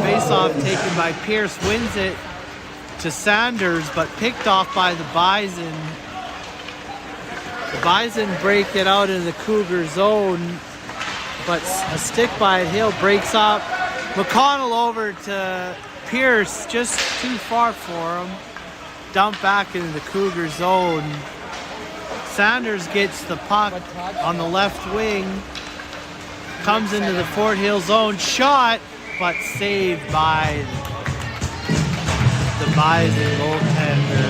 Face-off taken by Pierce, wins it to Sanders, but picked off by the Bison. The Bison break it out in the Cougar zone, but a stick by Hill breaks up. McConnell over to Pierce, just too far for him. Dump back into the Cougar zone. Sanders gets the puck on the left wing. Comes into the Foothills zone. Shot, but saved by the Bison goaltender.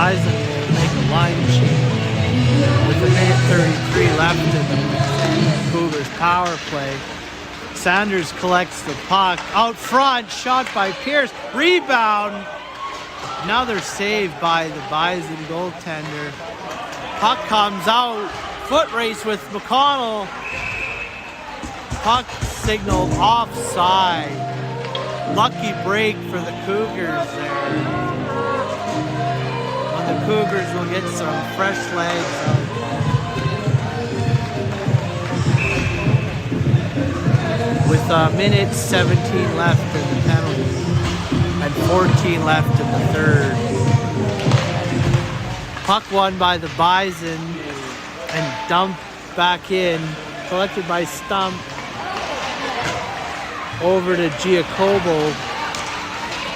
Bison will make a line change with a minute 33 left in the Cougars power play. Sanders collects the puck out front, shot by Pierce, rebound. Another save by the Bison goaltender. Puck comes out, foot race with McConnell. Puck signaled offside. Lucky break for the Cougars there. And the Cougars will get some fresh legs out. With a minute 17 left in the penalty and 14 left in the third. Puck won by the Bison and dumped back in, collected by Stump. Over to Giacobo.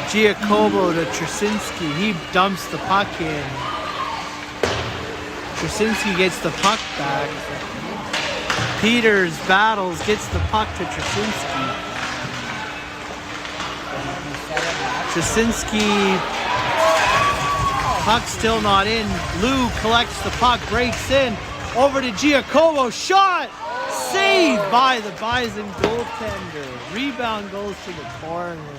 Giacobo to Trasinski. He dumps the puck in. Trasinski gets the puck back. Peters battles, gets the puck to Trasinski. Trasinski, puck still not in. Lou collects the puck, breaks in. Over to Giacobo, shot! Saved by the Bison goaltender. Rebound goes to the corner.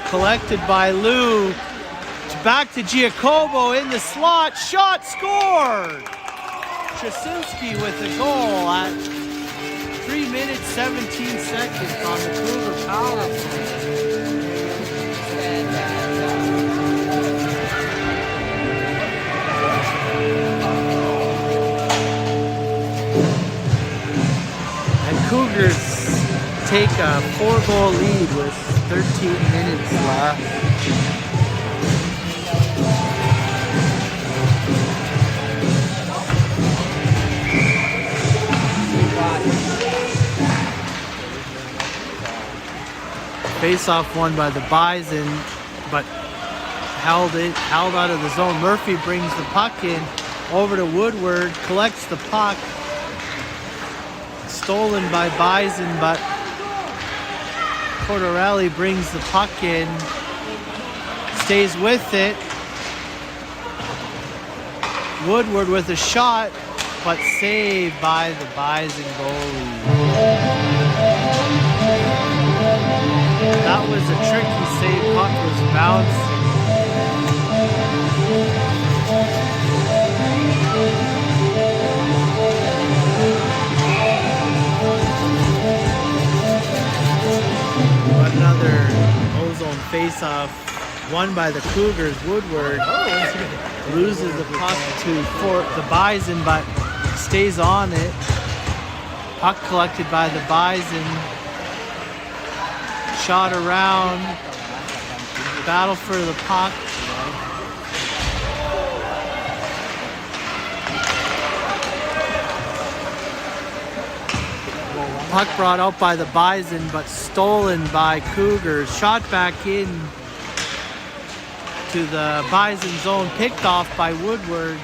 Collected by Lou. Back to Giacobo in the slot. Shot scored! Trasinski with the goal at 3 minutes 17 seconds on the Cougar power play. Cougars take a 4-goal lead with 13 minutes left. Face-off won by the Bison, but held out of the zone. Murphy brings the puck in over to Woodward, collects the puck. Stolen by Bison, but Cordarelli brings the puck in, stays with it. Woodward with a shot, but saved by the Bison goalie. That was a tricky save, puck was bouncing. Another ozone face-off won by the Cougars. Woodward loses the puck to the Bison, but stays on it. Puck collected by the Bison. Shot around. Battle for the puck. Puck brought out by the Bison, but stolen by Cougars. Shot back in to the Bison zone, picked off by Woodward.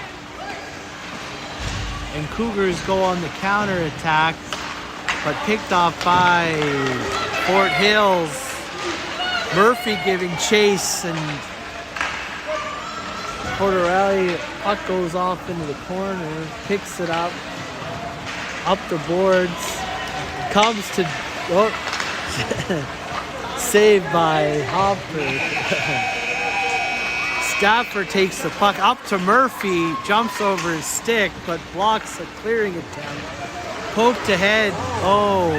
And Cougars go on the counter attack, but picked off by Fort Hills. Murphy giving chase, and Cordarelli, puck goes off into the corner, picks it up the boards. Comes to saved by Hopper. Stafford takes the puck up to Murphy, jumps over his stick, but blocks a clearing attempt. Poked ahead. Oh,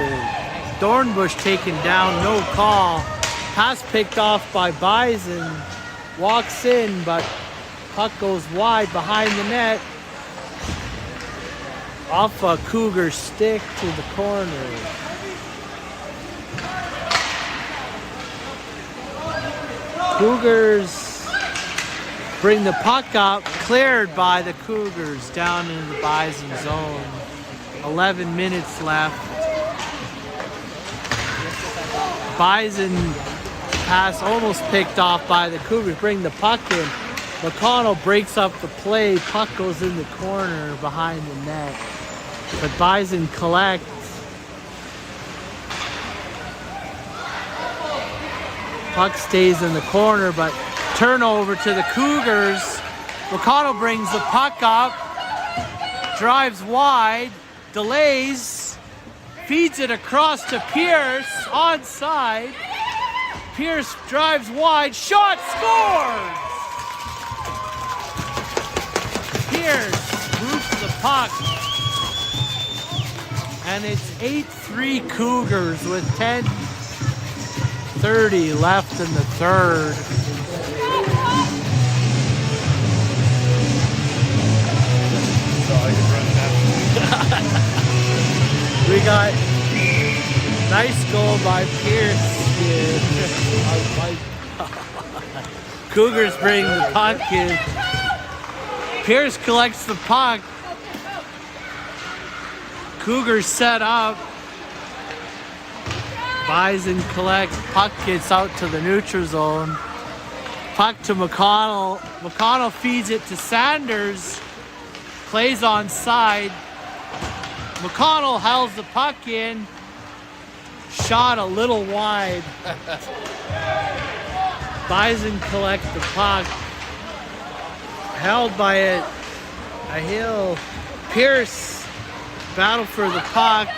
Dornbush taken down, no call. Pass picked off by Bison. Walks in, but puck goes wide behind the net. Off a Cougar stick to the corner. Cougars bring the puck up, cleared by the Cougars down in the Bison zone. 11 minutes left. Bison pass almost picked off by the Cougars, bring the puck in. McConnell breaks up the play, puck goes in the corner behind the net. But Bison collects. Puck stays in the corner, but turnover to the Cougars. McConnell brings the puck up, drives wide, delays, feeds it across to Pierce, onside. Pierce drives wide, shot, scores! Pierce moves the puck. And it's 8-3 Cougars with 10:30 left in the third. We got nice goal by Pierce. Cougars bring the puck in. Pierce collects the puck. Cougars set up. Bison collects. Puck gets out to the neutral zone. Puck to McConnell. McConnell feeds it to Sanders. Plays on side. McConnell held the puck in. Shot a little wide. Bison collect the puck. Held by a Hill. Pierce battle for the puck.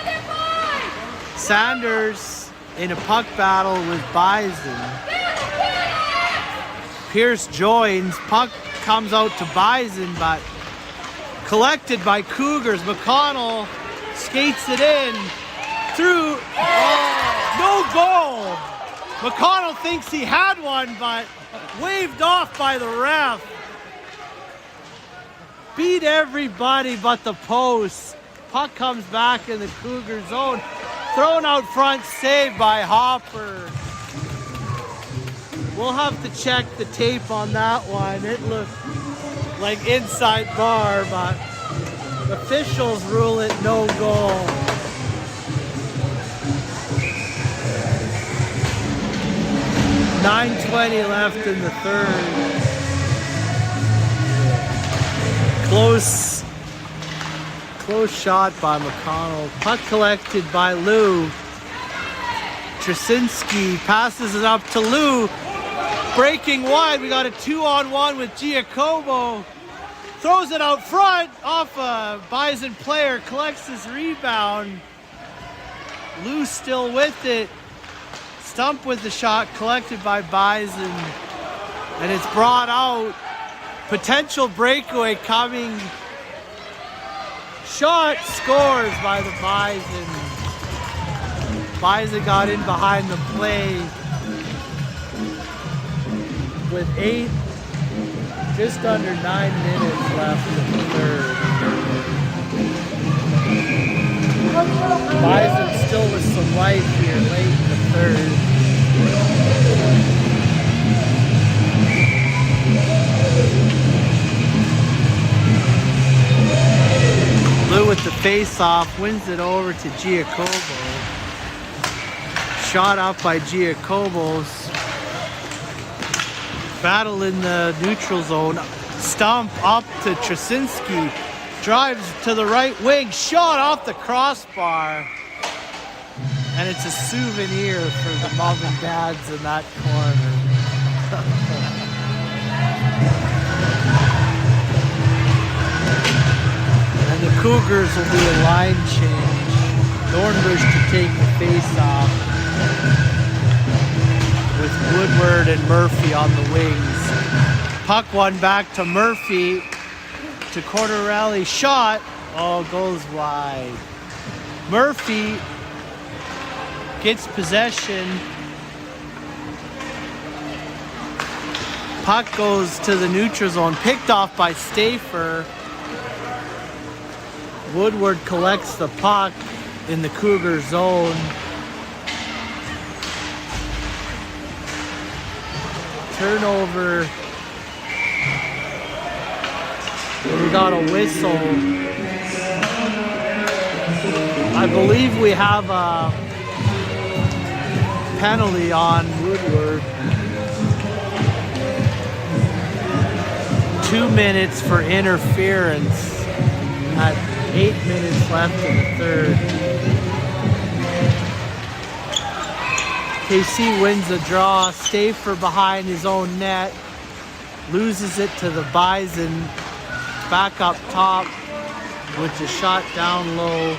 Sanders in a puck battle with Bison. Pierce joins. Puck comes out to Bison, but collected by Cougars. McConnell skates it in through. Oh, no goal. McConnell thinks he had one, but waved off by the ref. Beat everybody but the post. Puck comes back in the Cougar zone. Thrown out front, saved by Hopper. We'll have to check the tape on that one. It looked like inside bar, but officials rule it no goal. .920 left in the third. Close shot by McConnell. Puck collected by Lou. Trasinski passes it up to Lou. Breaking wide. We got a 2-on-1 with Giacomo. Throws it out front off a Bison player. Collects his rebound. Lou still with it. Stump with the shot collected by Bison. And it's brought out. Potential breakaway coming. Shot scores by the Bison. Bison got in behind the play with just under 9 minutes left in the third. Bison still with some life here late in the third. Lou with the face-off, wins it over to Giacomo. Shot up by Giacomo's. Battle in the neutral zone. Stump up to Trasinski. Drives to the right wing. Shot off the crossbar. And it's a souvenir for the mom and dads in that corner. And the Cougars will do a line change. Dornbush to take the face-off with Woodward and Murphy on the wings. Puck one back to Murphy. To Cordarelli. Shot. Oh, goes wide. Murphy gets possession. Puck goes to the neutral zone. Picked off by Stafer. Woodward collects the puck in the Cougar zone. Turnover. We got a whistle. I believe we have a penalty on Woodward. 2 minutes for interference at 8 minutes left in the third. KC wins the draw. Stafer behind his own net. Loses it to the Bison. Back up top with the shot down low.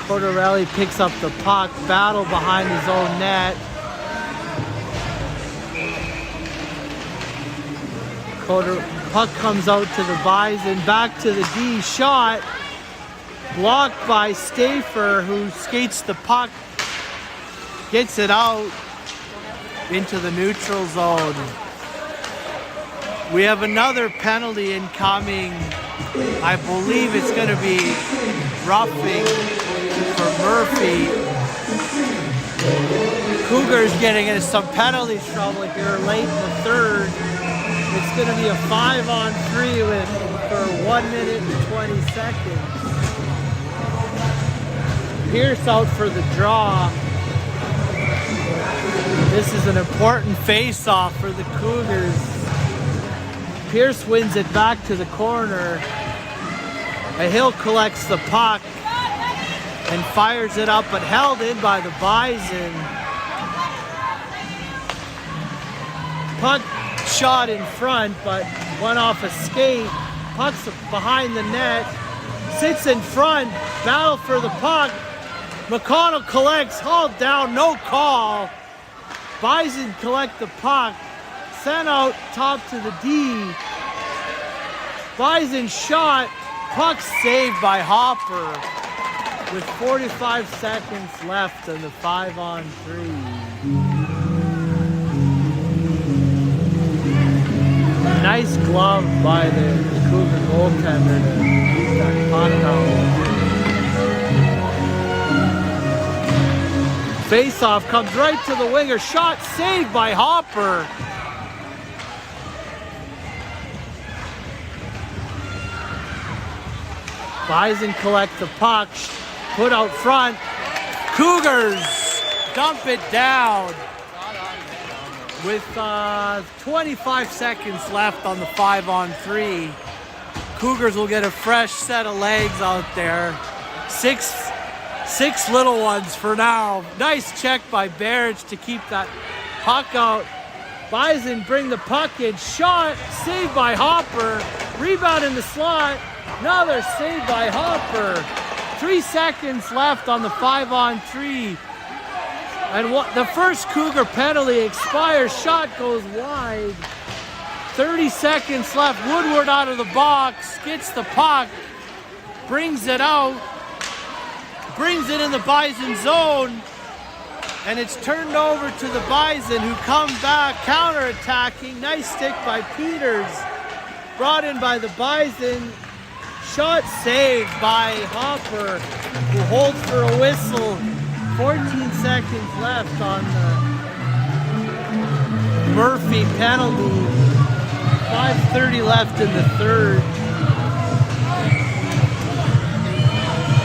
Cordarelli picks up the puck. Battle behind his own net. Puck comes out to the Bison. Back to the D. Shot. Blocked by Stafer, who skates the puck. Gets it out into the neutral zone. We have another penalty incoming. I believe it's going to be roughing for Murphy. Cougars getting into some penalty trouble here late in the third. It's going to be a 5-on-3 for 1 minute and 20 seconds. Pierce out for the draw. This is an important face-off for the Cougars. Pierce wins it back to the corner. Hill collects the puck and fires it up, but held in by the Bison. Puck shot in front, but went off a skate. Puck's behind the net. Sits in front. Battle for the puck. McConnell collects, hauled down, no call. Bison collect the puck. Sent out top to the D. Bison shot. Puck saved by Hopper with 45 seconds left in the 5-on-3. Nice glove by the Cougar goaltender to keep that puck out. Face-off comes right to the winger. Shot saved by Hopper. Bison collect the puck. Put out front. Cougars dump it down. With 25 seconds left on the 5-on-3. Cougars will get a fresh set of legs out there. Six little ones for now. Nice check by Barrage to keep that puck out. Bison bring the puck in. Shot, saved by Hopper. Rebound in the slot. Another save by Hopper. 3 seconds left on the 5-on-3. And the first Cougar penalty expires. Shot goes wide. 30 seconds left. Woodward out of the box. Gets the puck. Brings it out. Brings it in the Bison zone. And it's turned over to the Bison, who come back counter-attacking. Nice stick by Peters. Brought in by the Bison. Shot saved by Hopper, who holds for a whistle. 14 seconds left on the Murphy penalty. 5:30 left in the third.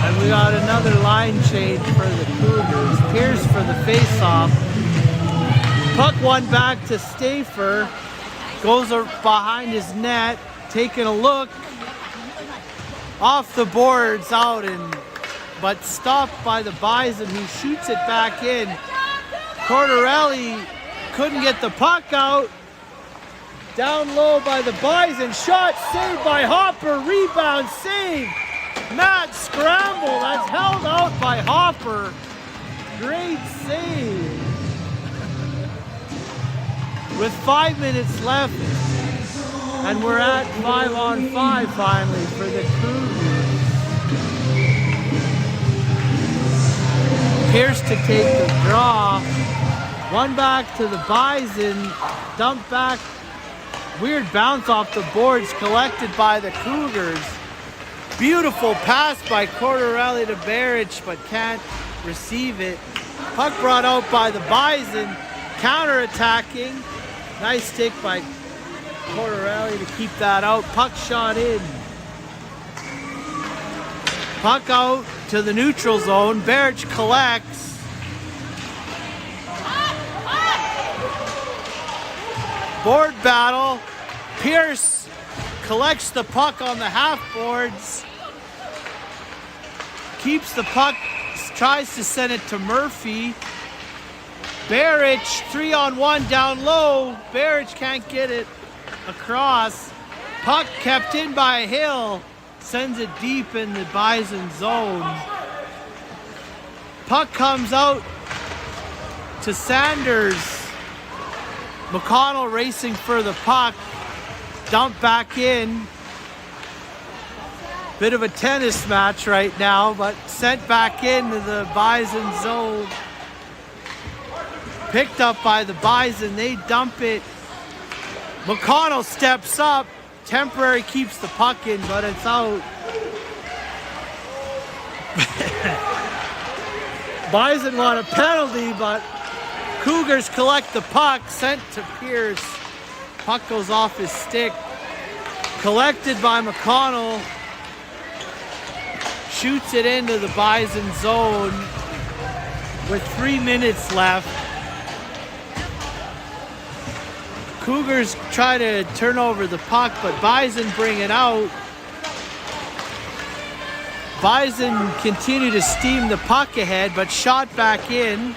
And we got another line change for the Cougars. Pierce for the face-off. Puck one back to Stafer. Goes behind his net, taking a look. Off the boards out, but stopped by the Bison, who shoots it back in. Cordarelli couldn't get the puck out. Down low by the Bison. Shot saved by Hopper. Rebound save. Matt scramble. That's held out by Hopper. Great save. With 5 minutes left. And we're at 5-on-5 finally for the Cougars. Pierce to take the draw. One back to the Bison. Dump back. Weird bounce off the boards collected by the Cougars. Beautiful pass by Cordarelli to Barrage, but can't receive it. Puck brought out by the Bison. Counter-attacking. Nice stick by Cordarelli to keep that out. Puck shot in. Puck out to the neutral zone. Barrage collects. Board battle. Pierce collects the puck on the half boards. Keeps the puck tries to send it to Murphy. Barrich, 3-on-1 down low. Barrich can't get it across. Puck kept in by Hill. Sends it deep in the Bison zone. Puck comes out to Sanders. McConnell racing for the puck. Dump back in. Bit of a tennis match right now, but sent back into the Bison zone. Picked up by the Bison. They dump it. McConnell steps up. Temporary keeps the puck in, but it's out. Bison want a penalty, but Cougars collect the puck. Sent to Pierce. Puck goes off his stick. Collected by McConnell. Shoots it into the Bison zone with 3 minutes left. Cougars try to turn over the puck, but Bison bring it out. Bison continue to steam the puck ahead, but shot back in.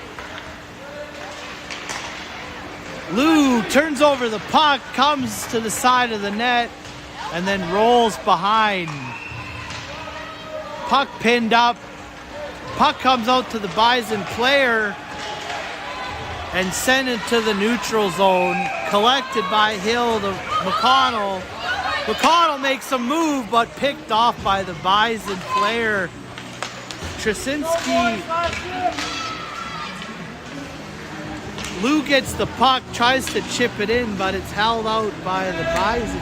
Lou turns over the puck, comes to the side of the net, and then rolls behind. Puck pinned up. Puck comes out to the Bison player and sent it to the neutral zone. Collected by Hill to McConnell. McConnell makes a move, but picked off by the Bison player. Trasinski. Lou gets the puck, tries to chip it in, but it's held out by the Bison.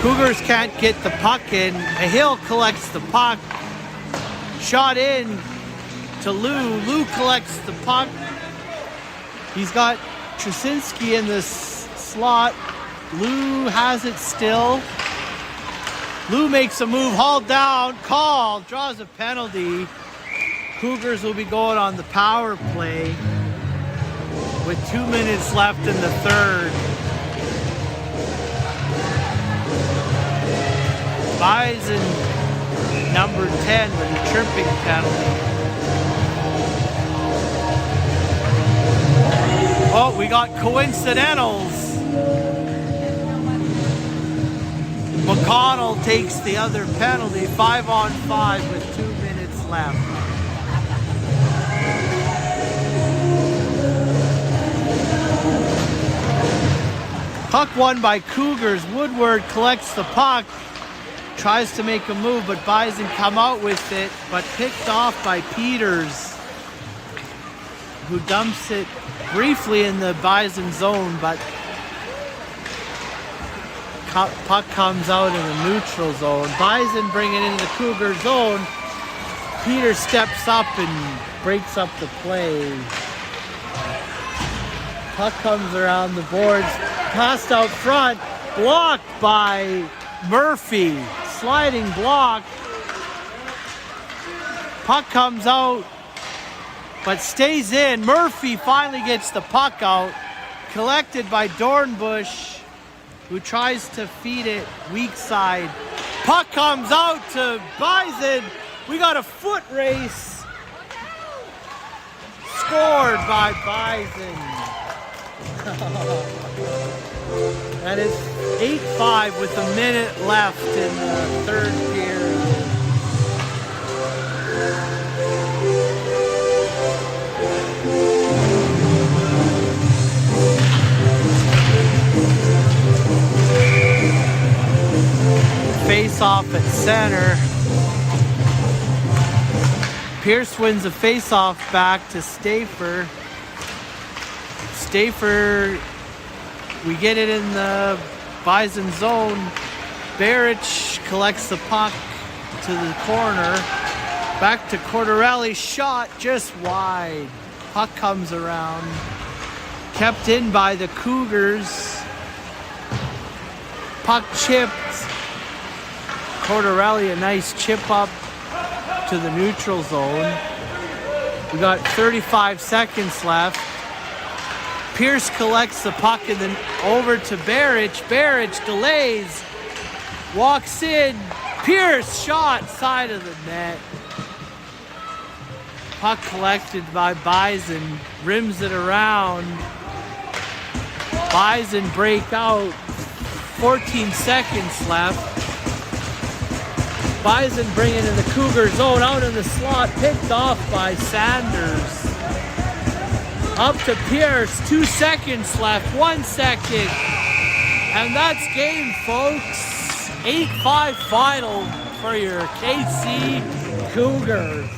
Cougars can't get the puck in. Hill collects the puck. Shot in to Lou. Lou collects the puck. He's got Trasinski in the slot. Lou has it still. Lou makes a move, hauled down, called, draws a penalty. Cougars will be going on the power play with 2 minutes left in the third. Bison, number 10, with a tripping penalty. Oh, we got coincidentals. McConnell takes the other penalty, 5-on-5 with 2 minutes left. Puck won by Cougars. Woodward collects the puck. Tries to make a move, but Bison come out with it, but picked off by Peters, who dumps it briefly in the Bison zone, but puck comes out in the neutral zone. Bison bring it into the Cougar zone. Peters steps up and breaks up the play. Puck comes around the boards, passed out front, blocked by Murphy. Sliding block. Puck comes out, but stays in. Murphy finally gets the puck out. Collected by Dornbush, who tries to feed it weak side. Puck comes out to Bison. We got a foot race. Scored by Bison. That is 8-5 with a minute left in the third period. Face off at center. Pierce wins a face off back to Stafer. Stafer, we get it in the Bison zone. Barrich collects the puck to the corner. Back to Cordarelli, shot just wide. Puck comes around. Kept in by the Cougars. Puck chipped. Cordarelli, a nice chip up to the neutral zone. We got 35 seconds left. Pierce collects the puck and then over to Barrich. Barrich delays. Walks in. Pierce shot side of the net. Puck collected by Bison. Rims it around. Bison break out. 14 seconds left. Bison bringing in the Cougar zone out in the slot. Picked off by Sanders. Up to Pierce. 2 seconds left. 1 second. And that's game, folks. 8-5 final for your KC Cougars.